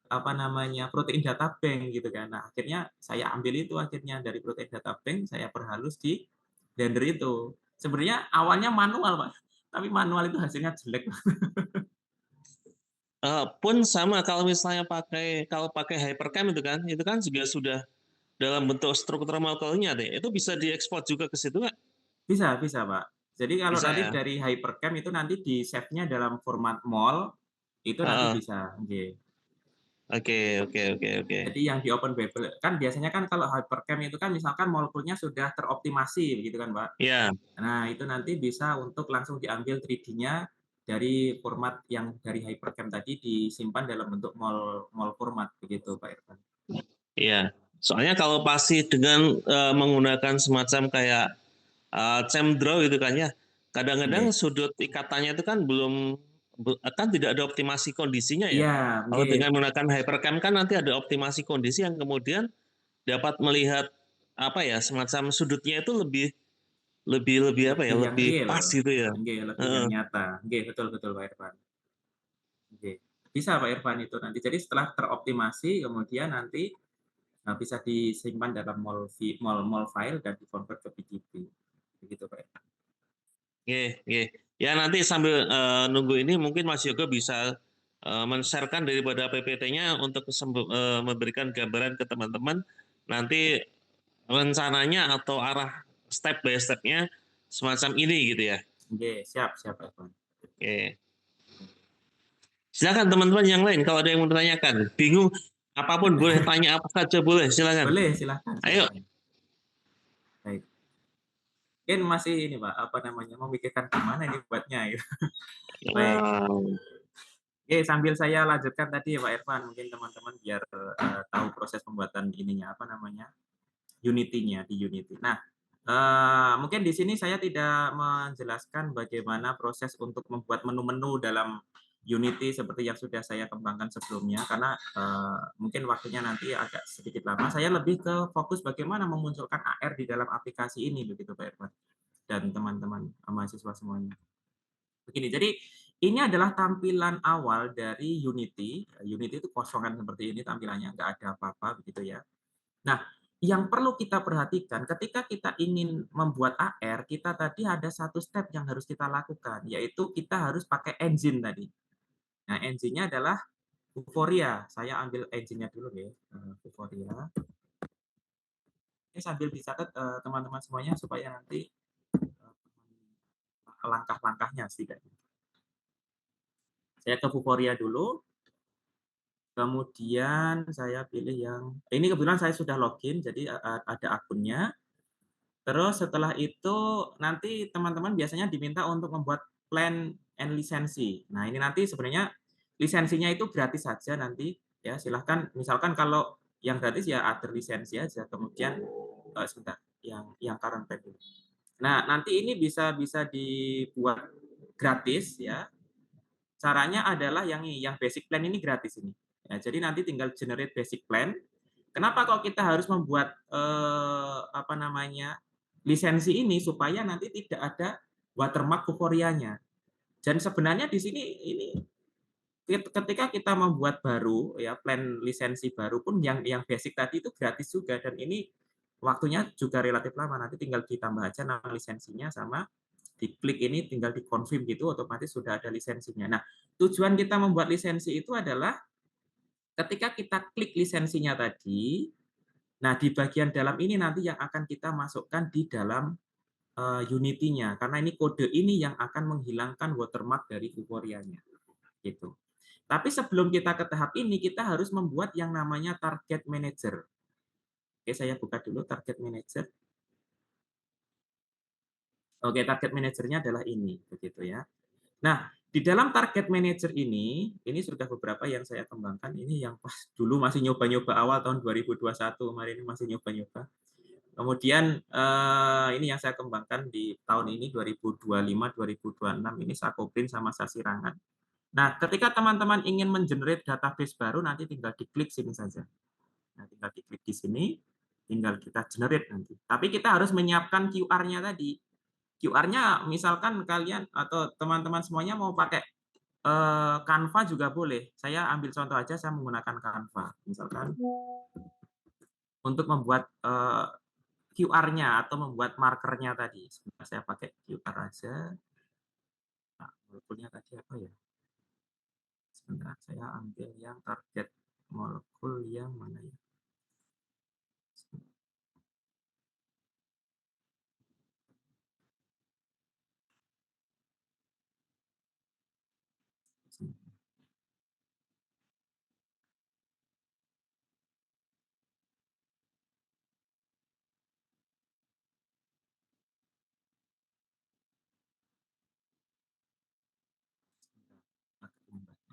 A: apa namanya, protein data bank gitu kan. Nah, akhirnya saya ambil itu akhirnya dari protein data bank, saya perhalus di Blender itu. Sebenarnya awalnya manual, Pak, tapi manual itu hasilnya jelek.
B: Pun sama kalau pakai Hypercam itu kan juga sudah dalam bentuk struktur molekulnya deh. Itu bisa diekspor juga ke situ nggak?
A: Bisa bisa, Pak. Jadi kalau
B: Bisa
A: nanti
B: ya.
A: dari Hypercam itu nanti di-save-nya dalam format mol, itu nanti
B: Heeh.
A: bisa, nggih.
B: Oke, oke, oke, oke.
A: Jadi yang di open babel kan biasanya kan kalau Hypercam itu kan misalkan molekulnya sudah teroptimasi begitu kan, Pak.
B: Ya,
A: Nah, itu nanti bisa untuk langsung diambil 3D-nya dari format yang dari Hypercam tadi disimpan dalam bentuk mol mol format begitu, Pak Irfan.
B: iya. Soalnya kalau pasti dengan menggunakan semacam kayak ChemDraw gitu kan ya, kadang-kadang
A: Nggih.
B: sudut ikatannya itu kan kan tidak ada optimasi kondisinya ya.
A: Iya,
B: Kalau
A: nggih,
B: dengan menggunakan Hypercam kan nanti ada optimasi kondisi yang kemudian dapat melihat apa ya semacam sudutnya itu lebih lebih lebih apa ya
A: lebih yang
B: lebih
A: real.
B: pas gitu ya.
A: Nggih, lebih yang
B: Heeh.
A: nyata. Nggih, betul betul, Pak Irfan. Nggih. Bisa, Pak Irfan itu nanti. Jadi setelah teroptimasi kemudian nanti, bisa disimpan dalam mol file dan di-convert ke PDB. Begitu, Pak Irfan.
B: Oke, oke. Ya nanti sambil nunggu ini mungkin Mas Yoga bisa men-sharekan daripada PPT-nya untuk memberikan gambaran ke teman-teman. Nanti rencananya atau arah step by step-nya semacam ini gitu ya.
A: Oke, siap, siap, Pak Irfan.
B: Oke. Silakan teman-teman yang lain kalau ada yang mau ditanyakan. Bingung apapun boleh tanya apa saja boleh, silakan.
A: Boleh, silahkan,
B: Ayo.
A: silahkan. Baik. Mungkin masih ini Pak, apa namanya, memikirkan gimana ini buatnya gitu. Baik. Oke, sambil saya lanjutkan tadi ya Pak Irfan, mungkin teman-teman biar tahu proses pembuatan ininya apa namanya, Unity-nya di Unity. Nah, mungkin di sini saya tidak menjelaskan bagaimana proses untuk membuat menu-menu dalam Unity seperti yang sudah saya kembangkan sebelumnya, karena mungkin waktunya nanti agak sedikit lama. Saya lebih ke fokus bagaimana memunculkan AR di dalam aplikasi ini, begitu Pak Irfan dan teman-teman mahasiswa semuanya. Begini, jadi ini adalah tampilan awal dari Unity. Unity itu kosongan seperti ini tampilannya, nggak ada apa-apa begitu ya. Nah, yang perlu kita perhatikan ketika kita ingin membuat AR, kita tadi ada satu step yang harus kita lakukan, yaitu kita harus pakai engine tadi. Nah, engine-nya adalah Vuforia. Saya ambil engine-nya dulu ya, Vuforia. Ini sambil dicatat teman-teman semuanya supaya nanti langkah-langkahnya setidaknya. Saya ke Vuforia dulu. Kemudian saya pilih yang ini kebetulan saya sudah login, jadi ada akunnya. Terus setelah itu nanti teman-teman biasanya diminta untuk membuat plan and lisensi. Nah, ini nanti sebenarnya lisensinya itu gratis saja nanti ya. Silahkan misalkan kalau yang gratis ya other lisensi aja. Kemudian sebentar, yang current plan dulu. Nah, nanti ini bisa bisa dibuat gratis ya. Caranya adalah yang basic plan ini gratis ini. Ya, jadi nanti tinggal generate basic plan. Kenapa kok kita harus membuat apa namanya lisensi ini supaya nanti tidak ada watermark euforianya. Dan sebenarnya di sini ini ketika kita membuat baru ya plan lisensi baru pun yang basic tadi itu gratis juga dan ini waktunya juga relatif lama. Nanti tinggal ditambah aja nama lisensinya sama diklik ini tinggal dikonfirm gitu otomatis sudah ada lisensinya. Nah, tujuan kita membuat lisensi itu adalah ketika kita klik lisensinya tadi, nah di bagian dalam ini nanti yang akan kita masukkan di dalam Unity-nya karena ini kode ini yang akan menghilangkan watermark dari Vuforia-nya gitu. Tapi sebelum kita ke tahap ini kita harus membuat yang namanya target manager. Oke, saya buka dulu target manager. Oke, target manajernya adalah ini begitu ya. Nah, di dalam target manager ini sudah beberapa yang saya kembangkan. Ini yang pas dulu masih nyoba-nyoba awal tahun 2021 kemarin ini masih nyoba-nyoba. Kemudian ini yang saya kembangkan di tahun ini 2025-2026 ini Sakoprin sama Sasirangan. Nah, ketika teman-teman ingin mengenerate database baru nanti tinggal diklik sini saja. Nah, tinggal diklik di sini, tinggal kita generate nanti. Tapi kita harus menyiapkan QR-nya tadi. QR-nya misalkan kalian atau teman-teman semuanya mau pakai Canva juga boleh. Saya ambil contoh aja, saya menggunakan Canva. Misalkan untuk membuat QR-nya atau membuat markernya tadi. Sebentar saya pakai QR aja. Nah, molekulnya tadi apa ya? Sebentar, saya ambil yang target molekul yang mana ya?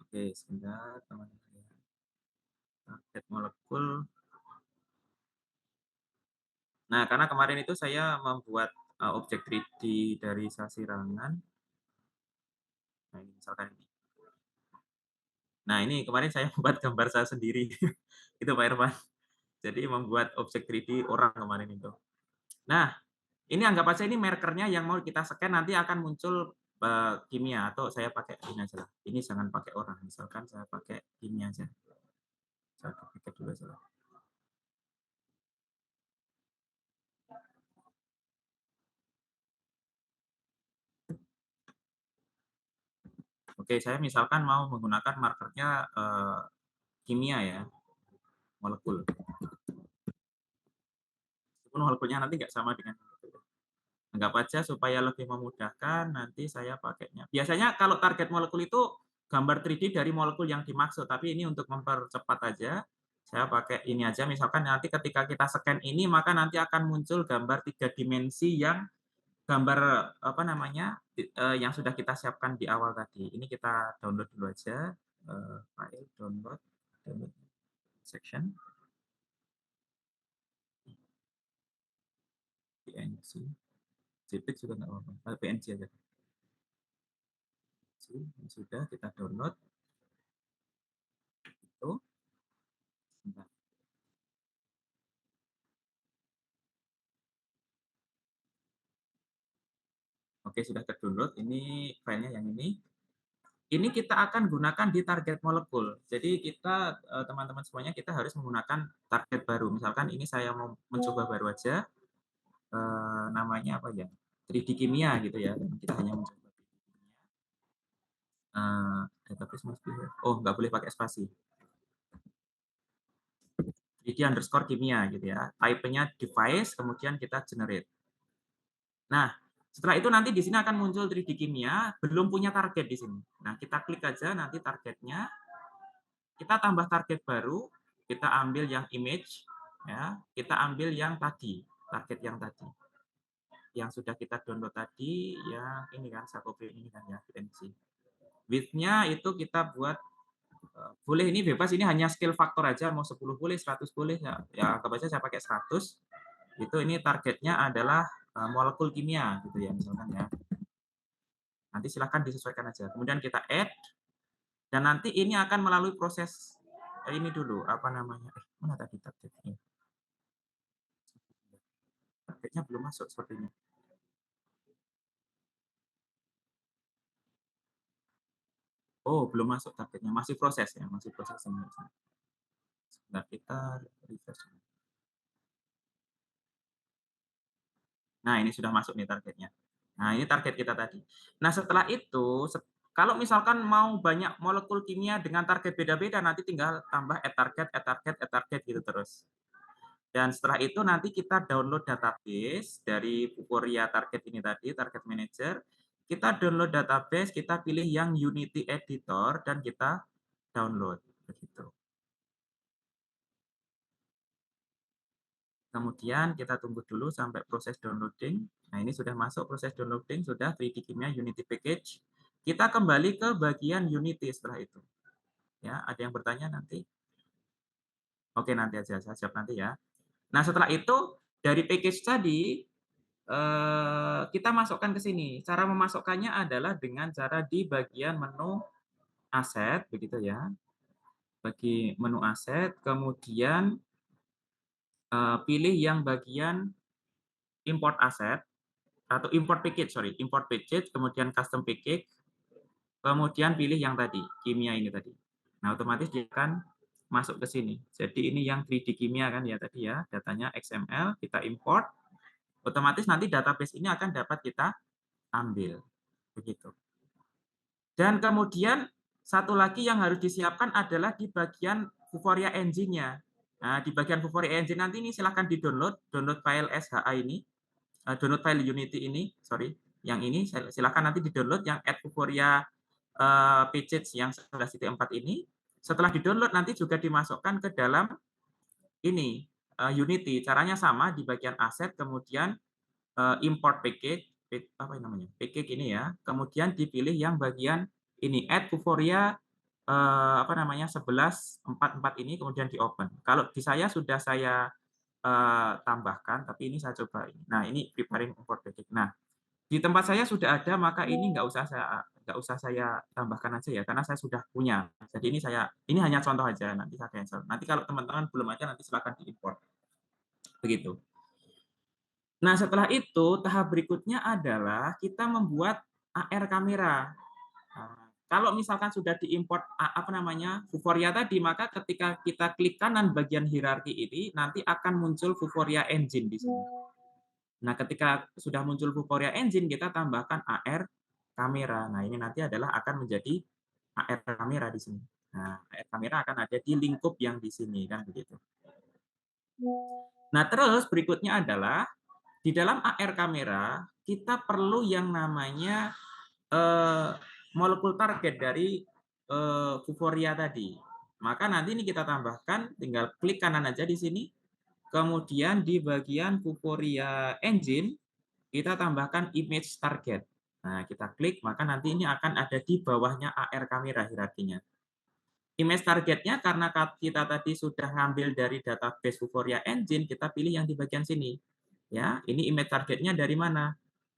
A: Oke, sebentar teman-teman. Target molekul. Nah, karena kemarin itu saya membuat objek 3D dari sasirangan. Nah, ini misalkan ini. Nah, ini kemarin saya membuat gambar saya sendiri. Itu Pak Irfan. Jadi membuat objek 3D orang kemarin itu. Nah, ini anggap aja ini markernya yang mau kita scan nanti akan muncul kimia atau saya pakai ini aja lah. Ini jangan pakai orang. Misalkan saya pakai kimia aja. Saya pakai dulu aja lah. Oke, saya misalkan mau menggunakan markernya kimia ya, molekul. Meskipun molekulnya nanti nggak sama dengan anggap aja supaya lebih memudahkan nanti saya pakainya. Biasanya kalau target molekul itu gambar 3D dari molekul yang dimaksud, tapi ini untuk mempercepat aja, saya pakai ini aja. Misalkan nanti ketika kita scan ini, maka nanti akan muncul gambar 3 dimensi yang gambar apa namanya yang sudah kita siapkan di awal tadi. Ini kita download dulu aja, file download section PNG, JPEG juga nggak apa-apa, PNG aja. Sudah kita download itu. Oke, sudah terdownload. Ini filenya yang ini. Ini kita akan gunakan di target molekul. Jadi kita teman-teman semuanya kita harus menggunakan target baru. Misalkan ini saya mau mencoba baru aja. Namanya apa ya? 3D kimia gitu ya. Dan kita hanya mencoba 3D kimia. Database must be, oh nggak boleh pakai spasi. 3D underscore kimia gitu ya. Type-nya device, kemudian kita generate. Nah, setelah itu nanti di sini akan muncul 3D kimia, belum punya target di sini. Nah, kita klik aja nanti targetnya, kita tambah target baru, kita ambil yang image, ya, kita ambil yang tadi, target yang tadi, yang sudah kita download tadi, yang ini kan, Sakope ini kan ya, PNG. Width-nya itu kita buat, boleh ini bebas, ini hanya scale factor aja, mau 10 boleh, 100 boleh, ya anggap aja saya pakai 100, itu ini targetnya adalah molekul kimia, gitu ya, misalkan ya. Nanti silahkan disesuaikan aja. Kemudian kita add, dan nanti ini akan melalui proses ini dulu, apa namanya? Mana tadi targetnya? Targetnya belum masuk sepertinya. Oh, belum masuk targetnya, masih proses ya, masih proses ini. Sebentar kita refresh. Nah, ini sudah masuk nih targetnya. Nah, ini target kita tadi. Nah, setelah itu, kalau misalkan mau banyak molekul kimia dengan target beda-beda, nanti tinggal tambah add target, add target, add target gitu terus. Dan setelah itu nanti kita download database dari Vuforia target ini tadi, target manager. Kita download database, kita pilih yang Unity Editor, dan kita download. Begitu. Kemudian kita tunggu dulu sampai proses downloading. Nah, ini sudah masuk proses downloading, sudah 3D Kimia Unity Package. Kita kembali ke bagian Unity setelah itu. Ya, ada yang bertanya nanti? Oke, nanti aja, saya siap nanti ya. Nah, setelah itu dari package tadi kita masukkan ke sini. Cara memasukkannya adalah dengan cara di bagian menu aset, begitu ya. Bagi menu aset, kemudian pilih yang bagian import aset, atau import package, sorry, import package, kemudian custom package, kemudian pilih yang tadi, kimia ini tadi. Nah, otomatis dia akan masuk ke sini. Jadi ini yang 3D kimia kan ya tadi ya, datanya XML, kita import, otomatis nanti database ini akan dapat kita ambil. Begitu. Dan kemudian satu lagi yang harus disiapkan adalah di bagian Vuforia Engine-nya. Nah, di bagian Vuforia Engine nanti ini silahkan di-download, download file SHA ini, download file Unity ini, sorry, yang ini silahkan nanti di-download yang add Vuforia package yang 11.4 ini. Setelah di-download nanti juga dimasukkan ke dalam ini Unity. Caranya sama di bagian aset, kemudian import package, apa namanya? Package ini ya. Kemudian dipilih yang bagian ini add Vuforia apa namanya 11.4.4 ini, kemudian di open. Kalau di saya sudah saya tambahkan, tapi ini saya coba. Nah, ini preparing import package. Nah, di tempat saya sudah ada, maka ini nggak usah saya tambahkan aja ya, karena saya sudah punya. Jadi ini hanya contoh aja, nanti saya cancel. Nanti kalau teman-teman belum ada, nanti silakan diimport. Begitu. Nah, setelah itu tahap berikutnya adalah kita membuat AR kamera. Nah, kalau misalkan sudah diimport apa namanya Vuforia tadi, maka ketika kita klik kanan bagian hierarki ini, nanti akan muncul Vuforia Engine di sini. Nah, ketika sudah muncul Vuforia Engine, kita tambahkan AR kamera. Nah, ini nanti adalah akan menjadi AR kamera di sini. Nah, AR kamera akan ada di lingkup yang di sini kan begitu. Nah, terus berikutnya adalah di dalam AR kamera kita perlu yang namanya molekul target dari Vuforia tadi. Maka nanti ini kita tambahkan, tinggal klik kanan aja di sini. Kemudian di bagian Vuforia Engine kita tambahkan image target. Nah, kita klik, maka nanti ini akan ada di bawahnya AR kamera hierarkinya. Image targetnya karena kita tadi sudah ngambil dari database Vuforia Engine, kita pilih yang di bagian sini. Ya, ini image targetnya dari mana?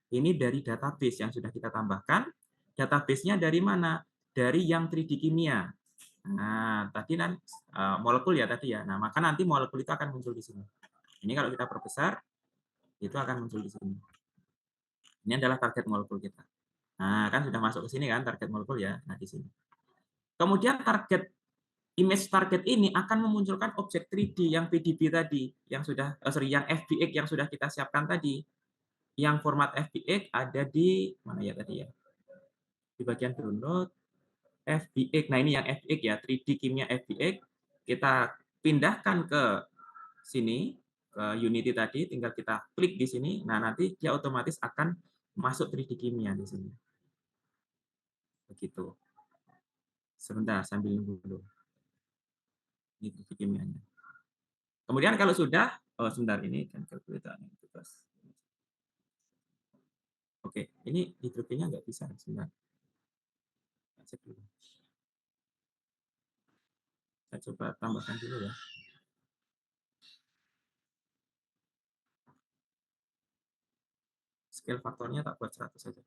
A: Ini dari database yang sudah kita tambahkan. Database-nya dari mana? Dari yang 3D kimia. Nah, tadi kan molekul ya tadi ya. Nah, maka nanti molekul itu akan muncul di sini. Ini kalau kita perbesar, itu akan muncul di sini. Ini adalah target molekul kita. Nah, kan sudah masuk ke sini kan target molekul ya. Nah, di sini. Kemudian target image target ini akan memunculkan objek 3D yang PDB tadi, yang sudah yang FBX yang sudah kita siapkan tadi. Yang format FBX ada di mana ya tadi ya? Di bagian download FBX. Nah, ini yang FBX ya, 3D kimia FBX. Kita pindahkan ke sini, ke Unity tadi, tinggal kita klik di sini. Nah, nanti dia otomatis akan masuk 3D kimia di sini. Begitu. Sebentar, sambil nunggu dulu. Ini 3D kimianya. Kemudian kalau sudah, oh sebentar, ini kan kalkulatornya itu pas. Oke, ini hidrogennya nggak bisa, sebentar. Cek dulu. Saya coba tambahkan dulu ya. Scale faktornya tak buat 100 saja.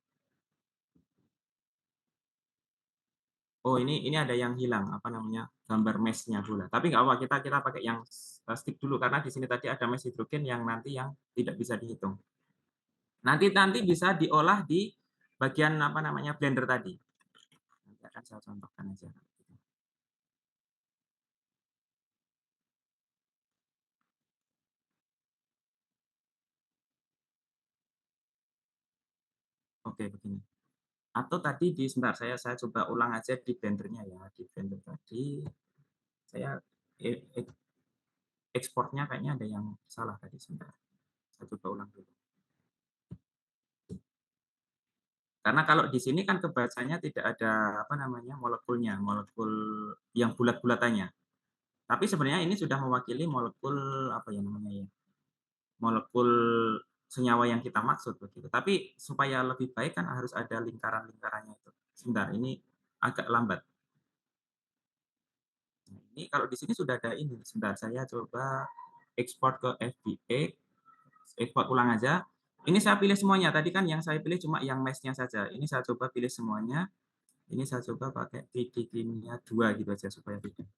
A: Oh, ini ada yang hilang, apa namanya, gambar mesh-nya pula. Tapi nggak apa, kita pakai yang stick dulu karena di sini tadi ada mesh hidrogen yang nanti yang tidak bisa dihitung. Nanti bisa diolah di bagian apa namanya blender tadi. Nanti akan saya contohkan aja. Oke, begini. Atau tadi di sebentar saya coba ulang aja di blendernya ya. Di blender tadi saya ekspornya kayaknya ada yang salah tadi sebentar. Saya coba ulang dulu. Karena kalau di sini kan kebacanya tidak ada apa namanya molekulnya, molekul yang bulat-bulatannya. Tapi sebenarnya ini sudah mewakili molekul apa ya namanya ya, molekul senyawa yang kita maksud begitu. Tapi supaya lebih baik kan harus ada lingkaran-lingkarannya itu. Sebentar, ini agak lambat. Nah, ini kalau di sini sudah ada ini. Sebentar, saya coba ekspor ke FBX, ekspor ulang aja. Ini saya pilih semuanya. Tadi kan yang saya pilih cuma yang mesh-nya saja. Ini saya coba pilih semuanya. Ini saya coba pakai 3D kimia 2 gitu aja supaya tidak.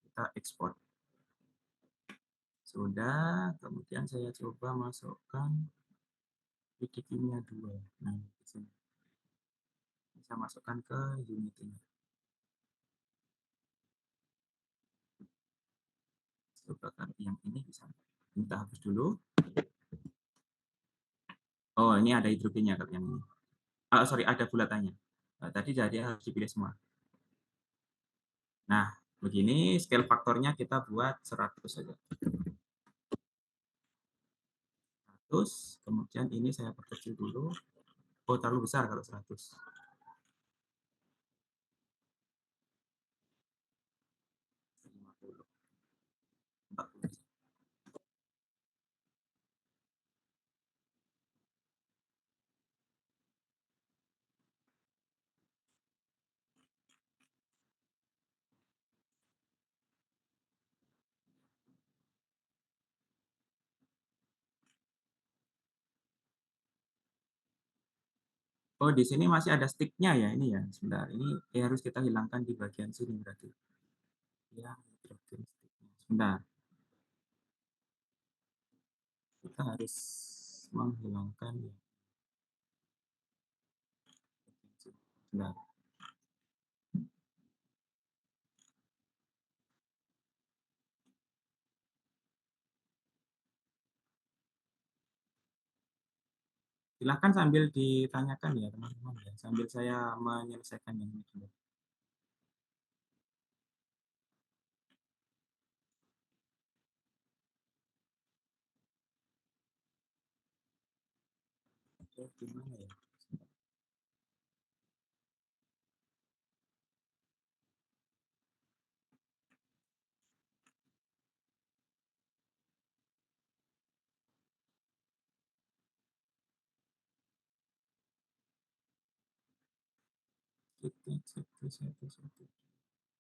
A: Kita ekspor. Sudah, kemudian saya coba masukkan 3D kimia 2. Nah, di sini. Bisa masukkan ke Unity. Coba kan yang ini bisa. Kita hapus dulu. Oh, ini ada hidrogennya kalau yang ini. Sorry, ada bulatannya. Tadi jadi harus dipilih semua. Nah, begini scale faktornya kita buat 100 saja. 100, kemudian ini saya perkecil dulu. Oh, terlalu besar kalau 100. 50, 40. Oh, di sini masih ada sticknya ya ini ya. Sebentar, ini harus kita hilangkan di bagian sini berarti. Ya, hidrogen sticknya. Sebentar, kita harus menghilangkan ya. Sebentar. Silahkan sambil ditanyakan ya teman-teman ya, sambil saya menyelesaikan yang ini dulu. Gimana ya?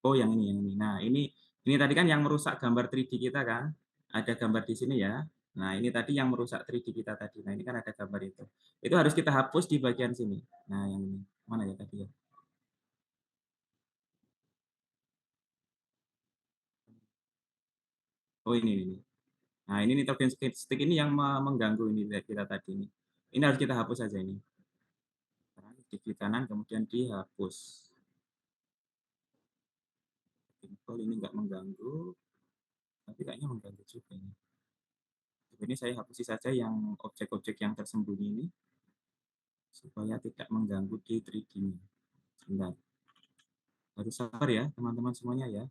A: Oh, yang ini, yang ini. Nah, ini tadi kan yang merusak gambar 3D kita kan? Ada gambar di sini ya. Nah, ini tadi yang merusak 3D kita tadi. Nah, ini kan ada gambar itu. Itu harus kita hapus di bagian sini. Nah, yang ini. Mana ya tadi ya? Oh, ini. Nah, ini nitrogen stick ini yang mengganggu ini kita tadi ini. Ini harus kita hapus saja ini. Di klik kanan kemudian dihapus. Kalau ini nggak mengganggu, tapi kayaknya mengganggu juga ini. Ini saya hapusi saja yang objek-objek yang tersembunyi ini supaya tidak mengganggu di 3D-nya. Sebentar. Harus sabar ya teman-teman semuanya ya.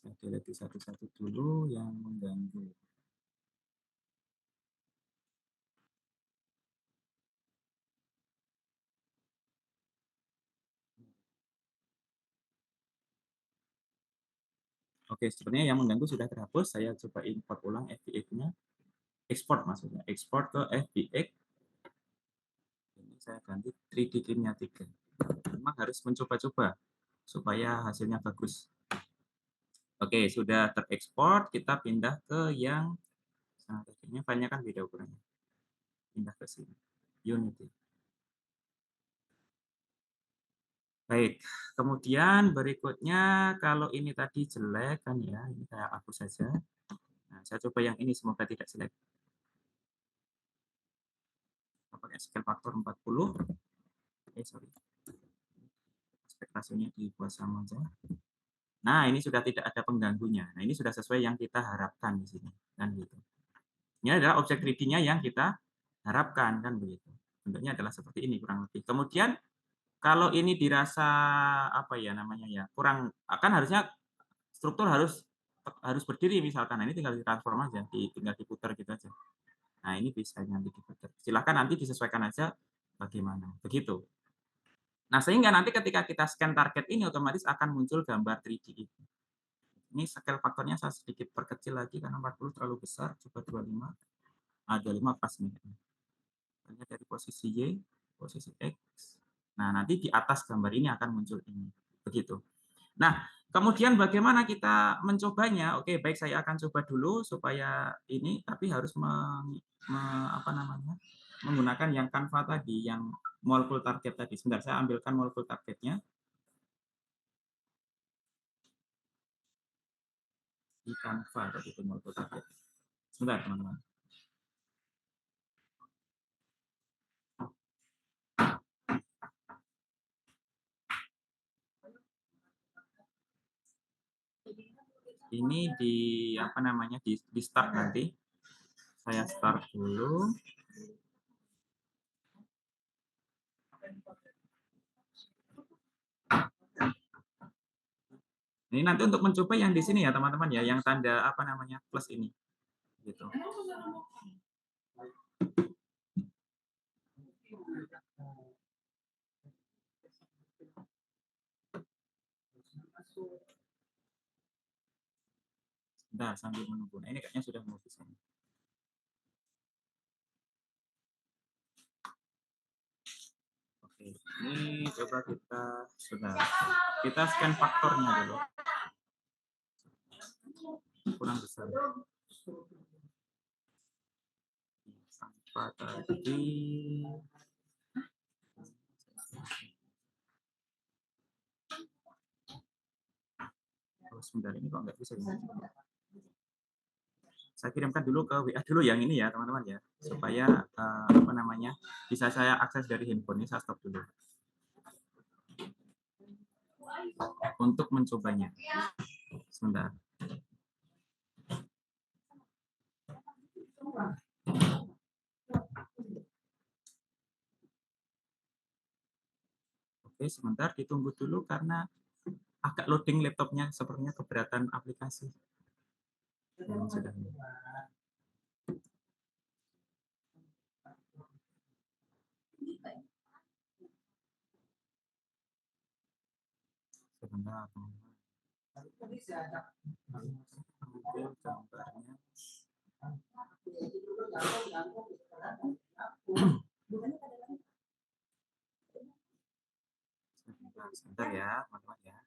A: Saya delete satu-satu dulu yang mengganggu. Oke, sebenarnya yang mengganggu sudah terhapus. Saya coba import ulang FBX-nya. Export maksudnya. Export ke FBX. Ini saya ganti 3D Kinematic. Memang harus mencoba-coba supaya hasilnya bagus. Oke, sudah terekspor. Kita pindah ke yang ini filenya kan beda ukurannya. Pindah ke sini. Unity. Baik, kemudian berikutnya kalau ini tadi jelek kan ya, ini saya hapus saja. Nah, saya coba yang ini semoga tidak jelek. Kita pakai scale faktor 40. Sorry. Aspek rasionya dibuat sama aja. Nah, ini sudah tidak ada pengganggunya. Nah, ini sudah sesuai yang kita harapkan di sini. Kan gitu. Ini adalah objek 3D-nya yang kita harapkan kan begitu. Bentuknya adalah seperti ini kurang lebih. Kemudian kalau ini dirasa apa ya namanya ya kurang akan harusnya struktur harus harus berdiri misalkan. Nah, ini tinggal ditransform aja, tinggal diputar gitu aja. Nah, ini bisa nanti diputar. Silahkan nanti disesuaikan aja bagaimana. Begitu. Nah, sehingga nanti ketika kita scan target ini otomatis akan muncul gambar 3D itu. Ini scale faktornya saya sedikit perkecil lagi karena 40 terlalu besar, coba 25. Ah, 25 pas nih. Lihat dari posisi Y, posisi X. Nah, nanti di atas gambar ini akan muncul ini. Begitu. Nah, kemudian bagaimana kita mencobanya? Oke, baik saya akan coba dulu supaya ini, tapi harus apa namanya, menggunakan yang Canva tadi, yang molekul target tadi. Sebentar, saya ambilkan molekul targetnya di Canva tadi itu molekul target. Sebentar, teman-teman. Ini di apa namanya di start nanti. Saya start dulu. Ini nanti untuk mencoba yang di sini ya teman-teman ya, yang tanda apa namanya plus ini, gitu. Nah, sambil menunggu. Nah, ini kayaknya sudah mau bisa. Oke, ini coba kita sudah kita scan faktornya dulu. Kurang besar. Sampah tadi. Oh, sebentar ini kok nggak bisa ini. Saya kirimkan dulu ke WA dulu yang ini ya teman-teman ya, supaya apa namanya bisa saya akses dari handphone ini. Saya stop dulu untuk mencobanya. Sebentar. Oke, sebentar ditunggu dulu karena agak loading laptopnya, sepertinya keberatan aplikasi. Sudah. Sebentar. Ambil gambarnya. Sebentar ya, maaf ya.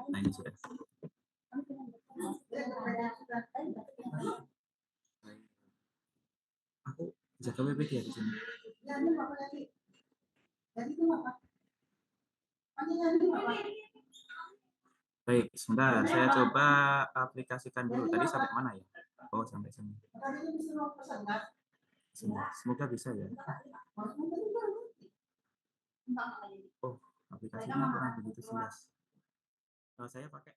A: Nah, ini sudah. Aku jaga WP dia di sini. Baik, sebentar. Saya coba aplikasikan dulu. Tadi sampai mana ya? Oh, sampai sini. Semoga bisa ya. Oh, aplikasinya kurang begitu jelas. Saya pakai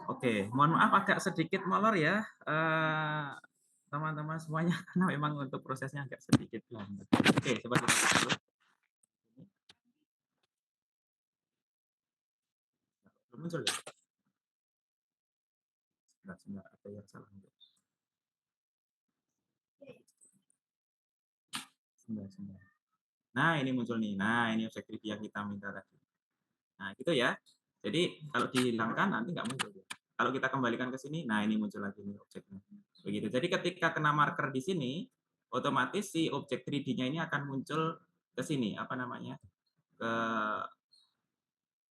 A: Oke, mohon maaf agak sedikit molor ya, teman-teman semuanya karena memang untuk prosesnya agak sedikit lambat. Oke, coba kita cek dulu. Belum muncul ya? Sebentar, ada yang salah. Sebentar. Nah, ini muncul nih. Nah, ini objek trivia yang kita minta tadi. Nah, gitu ya. Jadi kalau dihilangkan nanti nggak muncul. Kalau kita kembalikan ke sini, nah ini muncul lagi nih objeknya. Begitu. Jadi ketika kena marker di sini, otomatis si objek 3D-nya ini akan muncul ke sini, apa namanya? Ke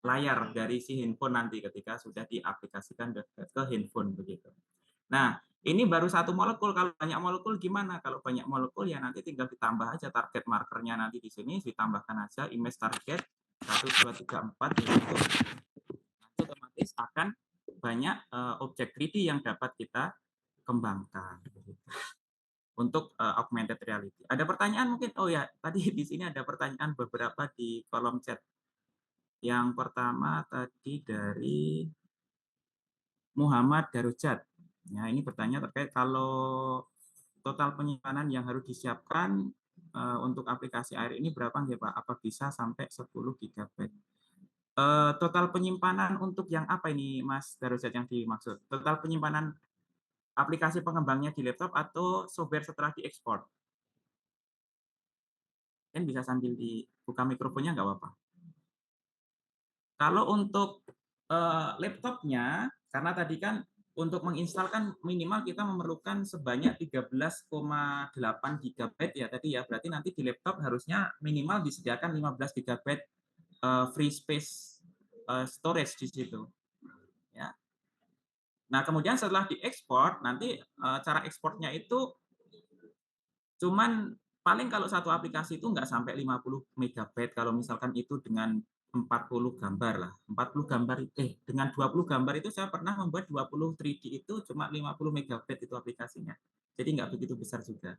A: layar dari si handphone nanti ketika sudah diaplikasikan ke handphone begitu. Nah, ini baru satu molekul. Kalau banyak molekul gimana? Kalau banyak molekul ya nanti tinggal ditambah aja target markernya nanti di sini, ditambahkan aja image target 1, 2, 3, 4 gitu. Nanti otomatis akan banyak objek 3D yang dapat kita kembangkan begitu. Untuk augmented reality. Ada pertanyaan mungkin? Oh ya, tadi di sini ada pertanyaan beberapa di kolom chat. Yang pertama tadi dari Muhammad Darujat. Ya, ini bertanya terkait kalau total penyimpanan yang harus disiapkan untuk aplikasi air ini berapa nggih Pak? Apa bisa sampai 10 GB? Total penyimpanan untuk yang apa ini Mas Darujat yang dimaksud? Total penyimpanan aplikasi pengembangnya di laptop atau software setelah diekspor? Kan bisa sambil dibuka mikrofonnya nggak apa-apa. Kalau untuk laptopnya, karena tadi kan untuk menginstalkan minimal kita memerlukan sebanyak 13,8 GB ya tadi ya. Berarti nanti di laptop harusnya minimal disediakan 15 GB free space storage di situ. Ya. Nah, kemudian setelah diekspor, nanti cara ekspornya itu cuman paling kalau satu aplikasi itu nggak sampai 50 megabyte kalau misalkan itu dengan 40 gambar lah. 40 gambar dengan 20 gambar itu saya pernah membuat 20 3D itu cuma 50 megabyte itu aplikasinya. Jadi nggak begitu besar juga.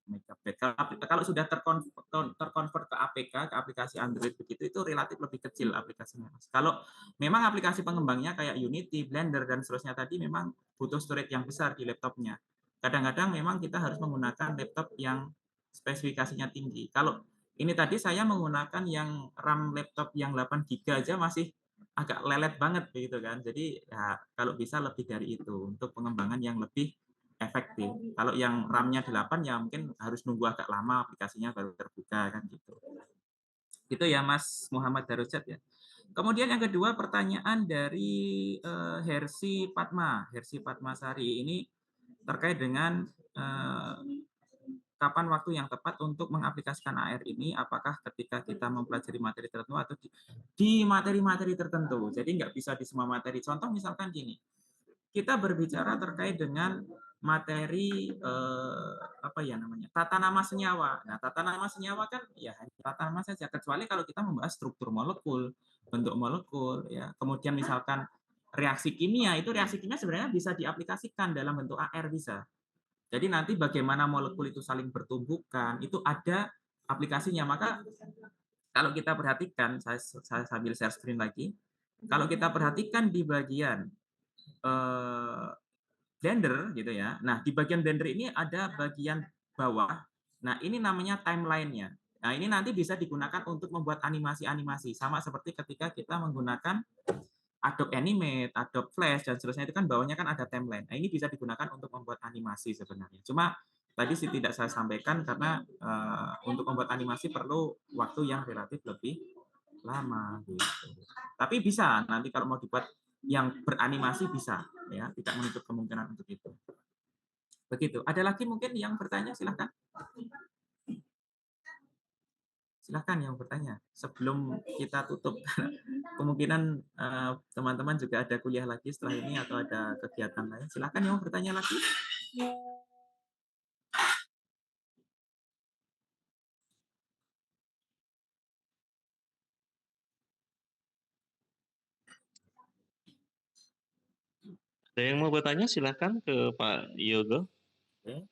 A: Megabyte. Kalau sudah terkonvert ke APK, ke aplikasi Android begitu, itu relatif lebih kecil aplikasinya. Kalau memang aplikasi pengembangnya kayak Unity, Blender, dan seterusnya tadi memang butuh storage yang besar di laptopnya. Kadang-kadang memang kita harus menggunakan laptop yang spesifikasinya tinggi. Kalau ini tadi saya menggunakan yang RAM laptop yang 8 GB aja masih agak lelet banget begitu kan. Jadi ya kalau bisa lebih dari itu untuk pengembangan yang lebih efektif. Kalau yang RAM-nya 8 ya mungkin harus nunggu agak lama aplikasinya baru terbuka kan gitu. Itu ya Mas Muhammad Darujat ya. Kemudian yang kedua pertanyaan dari Hersi Padma, Hersi Padmasari ini terkait dengan kapan waktu yang tepat untuk mengaplikasikan AR ini, apakah ketika kita mempelajari materi tertentu atau di materi-materi tertentu. Jadi nggak bisa di semua materi. Contoh misalkan gini, kita berbicara terkait dengan materi apa ya namanya tata nama senyawa. Nah, tata nama senyawa kan ya hanya tata nama saja, kecuali kalau kita membahas struktur molekul, bentuk molekul, ya. Kemudian misalkan reaksi kimia, itu reaksi kimia sebenarnya bisa diaplikasikan dalam bentuk AR bisa. Jadi nanti bagaimana molekul itu saling bertumbukan, itu ada aplikasinya. Maka kalau kita perhatikan, saya sambil share screen lagi, kalau kita perhatikan di bagian Blender gitu ya. Nah, di bagian Blender ini ada bagian bawah. Nah, ini namanya timeline-nya. Nah, ini nanti bisa digunakan untuk membuat animasi-animasi. Sama seperti ketika kita menggunakan Adobe Animate, Adobe Flash, dan seterusnya itu kan bawahnya kan ada timeline. Nah, ini bisa digunakan untuk membuat animasi sebenarnya. Cuma tadi sih tidak saya sampaikan karena untuk membuat animasi perlu waktu yang relatif lebih lama gitu. Tapi bisa nanti kalau mau dibuat yang beranimasi bisa ya, tidak menutup kemungkinan untuk itu. Begitu. Ada lagi mungkin yang bertanya, silahkan. Silahkan yang bertanya sebelum kita tutup. Kemungkinan teman-teman juga ada kuliah lagi setelah ini atau ada kegiatan lain. Silahkan yang bertanya lagi.
B: Ada yang mau bertanya silahkan ke Pak Yogo.
A: Oke.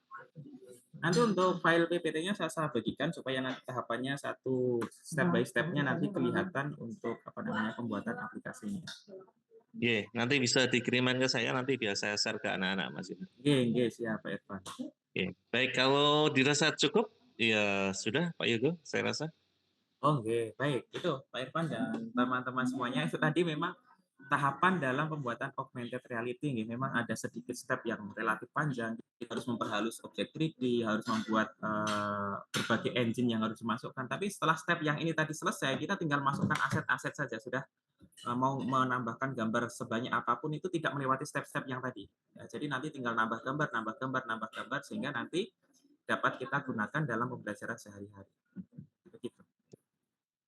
A: Nanti untuk file PPT-nya saya bagikan supaya nanti tahapannya satu step by step-nya nanti kelihatan untuk apa namanya pembuatan aplikasinya.
B: Iya, nanti bisa dikirimkan ke saya, nanti biar saya share ke anak-anak Mas.
A: Oke, siap Pak Irfan.
B: Oke, baik kalau dirasa cukup, ya sudah Pak Yogo, saya rasa.
A: Oke, baik. Itu Pak Irfan dan teman-teman semuanya itu tadi memang tahapan dalam pembuatan augmented reality ini memang ada sedikit step yang relatif panjang. Kita harus memperhalus objek 3D, harus membuat berbagai engine yang harus dimasukkan. Tapi setelah step yang ini tadi selesai, kita tinggal masukkan aset-aset saja. Sudah mau menambahkan gambar sebanyak apapun itu tidak melewati step-step yang tadi. Ya, jadi nanti tinggal nambah gambar, nambah gambar, nambah gambar sehingga nanti dapat kita gunakan dalam pembelajaran sehari-hari. Begitu.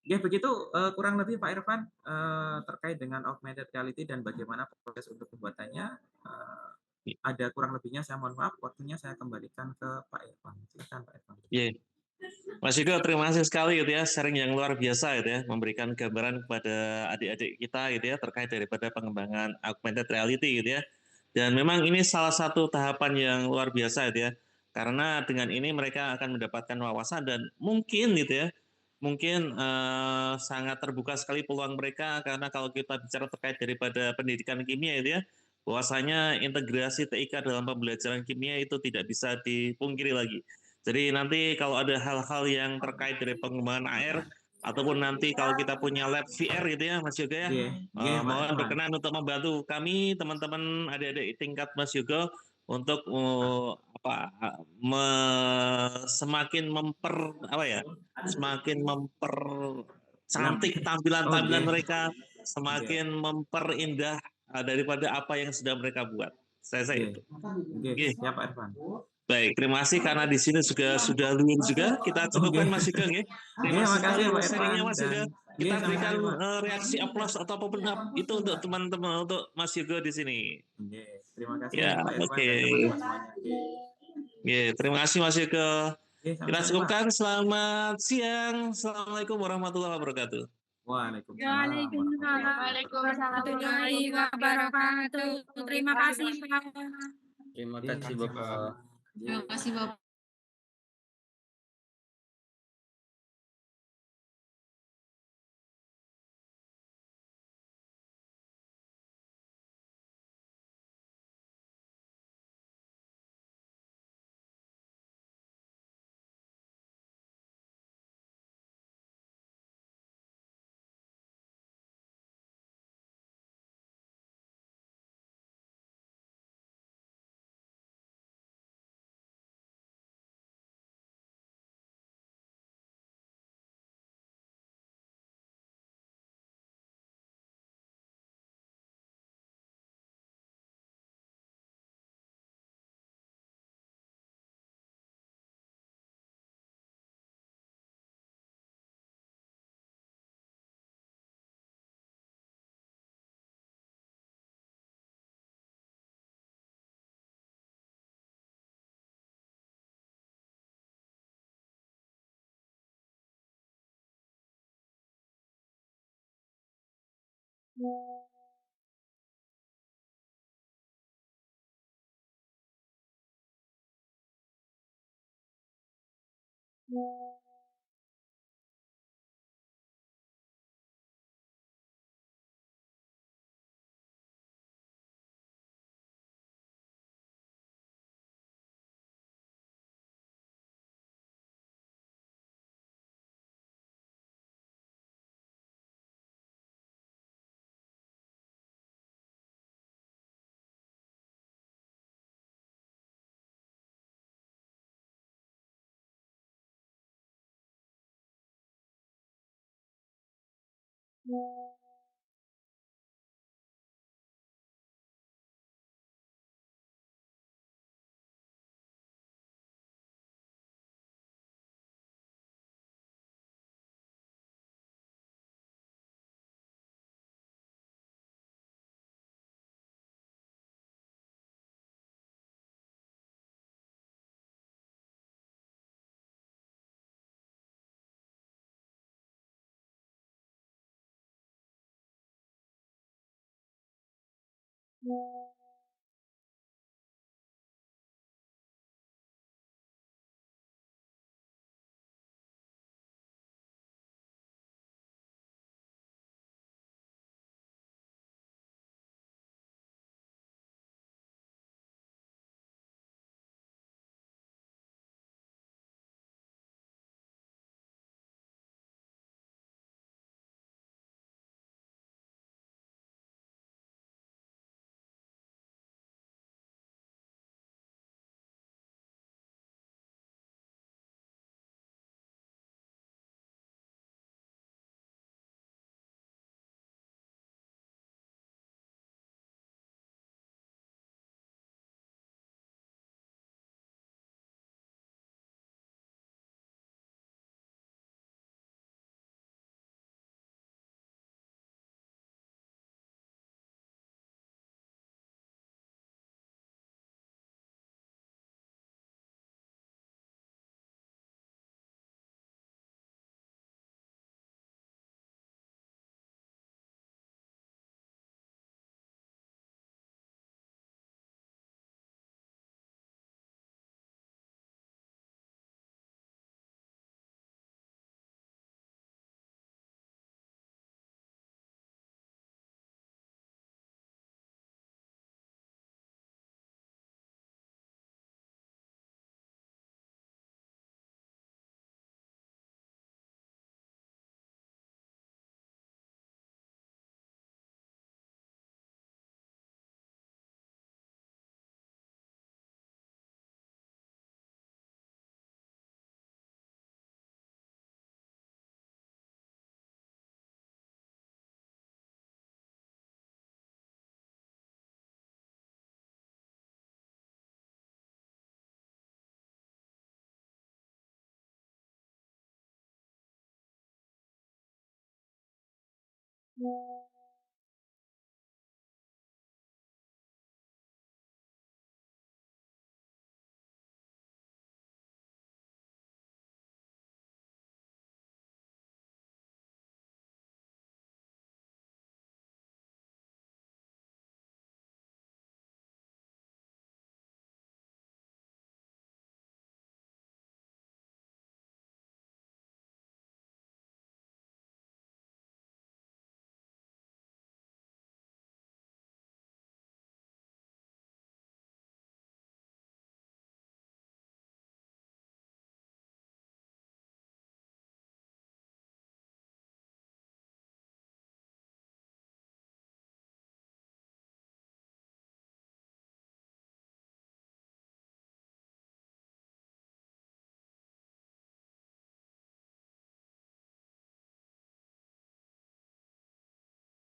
A: Ya begitu kurang lebih Pak Irfan terkait dengan augmented reality dan bagaimana proses untuk pembuatannya. Ada kurang lebihnya saya mohon maaf, waktunya saya kembalikan ke Pak Irfan. Silakan Pak Irfan.
B: Iya. Mas Yugo, terima kasih sekali gitu ya, sharing yang luar biasa gitu ya, memberikan gambaran kepada adik-adik kita gitu ya terkait daripada pengembangan augmented reality gitu ya. Dan memang ini salah satu tahapan yang luar biasa gitu ya, karena dengan ini mereka akan mendapatkan wawasan dan mungkin gitu ya, mungkin sangat terbuka sekali peluang mereka karena kalau kita bicara terkait daripada pendidikan kimia itu ya, bahwasanya integrasi TIK dalam pembelajaran kimia itu tidak bisa dipungkiri lagi. Jadi nanti kalau ada hal-hal yang terkait dari pengembangan AR ataupun nanti kalau kita punya lab VR gitu ya Mas Yoga ya, mohon berkenan untuk membantu kami teman-teman adik-adik tingkat Mas Yoga untuk semakin mempercantik tampilan-tampilan mereka, semakin memperindah daripada apa yang sudah mereka buat. Saya itu.
A: Siap Pak Irfan.
B: Baik, terima kasih karena di sini juga sudah luwin juga. Kita cukupkan Mas Sugeng ya. Terima kasih sekali untuk sharingnya Mas Yugo. Kita berikan reaksi aplaus atau apapun itu untuk teman-teman, untuk Mas Yugo di sini.
A: Terima kasih
B: ya,
A: Pak Irfan dan teman-teman semuanya.
B: Terima kasih Mas Yugo.
A: Oke,
B: Kita
A: sama-sama Pak.
B: cukupkan. Selamat siang. Assalamualaikum warahmatullahi wabarakatuh.
A: Waalaikumsalam warahmatullahi
C: Waalaikumsalam
A: wabarakatuh.
C: warahmatullahi wabarakatuh. Terima kasih, Pak.
D: Terima
A: Oke,
D: kasih
A: sama-sama.
D: Bapak.
C: Terima kasih, Bapak.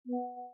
D: Wow.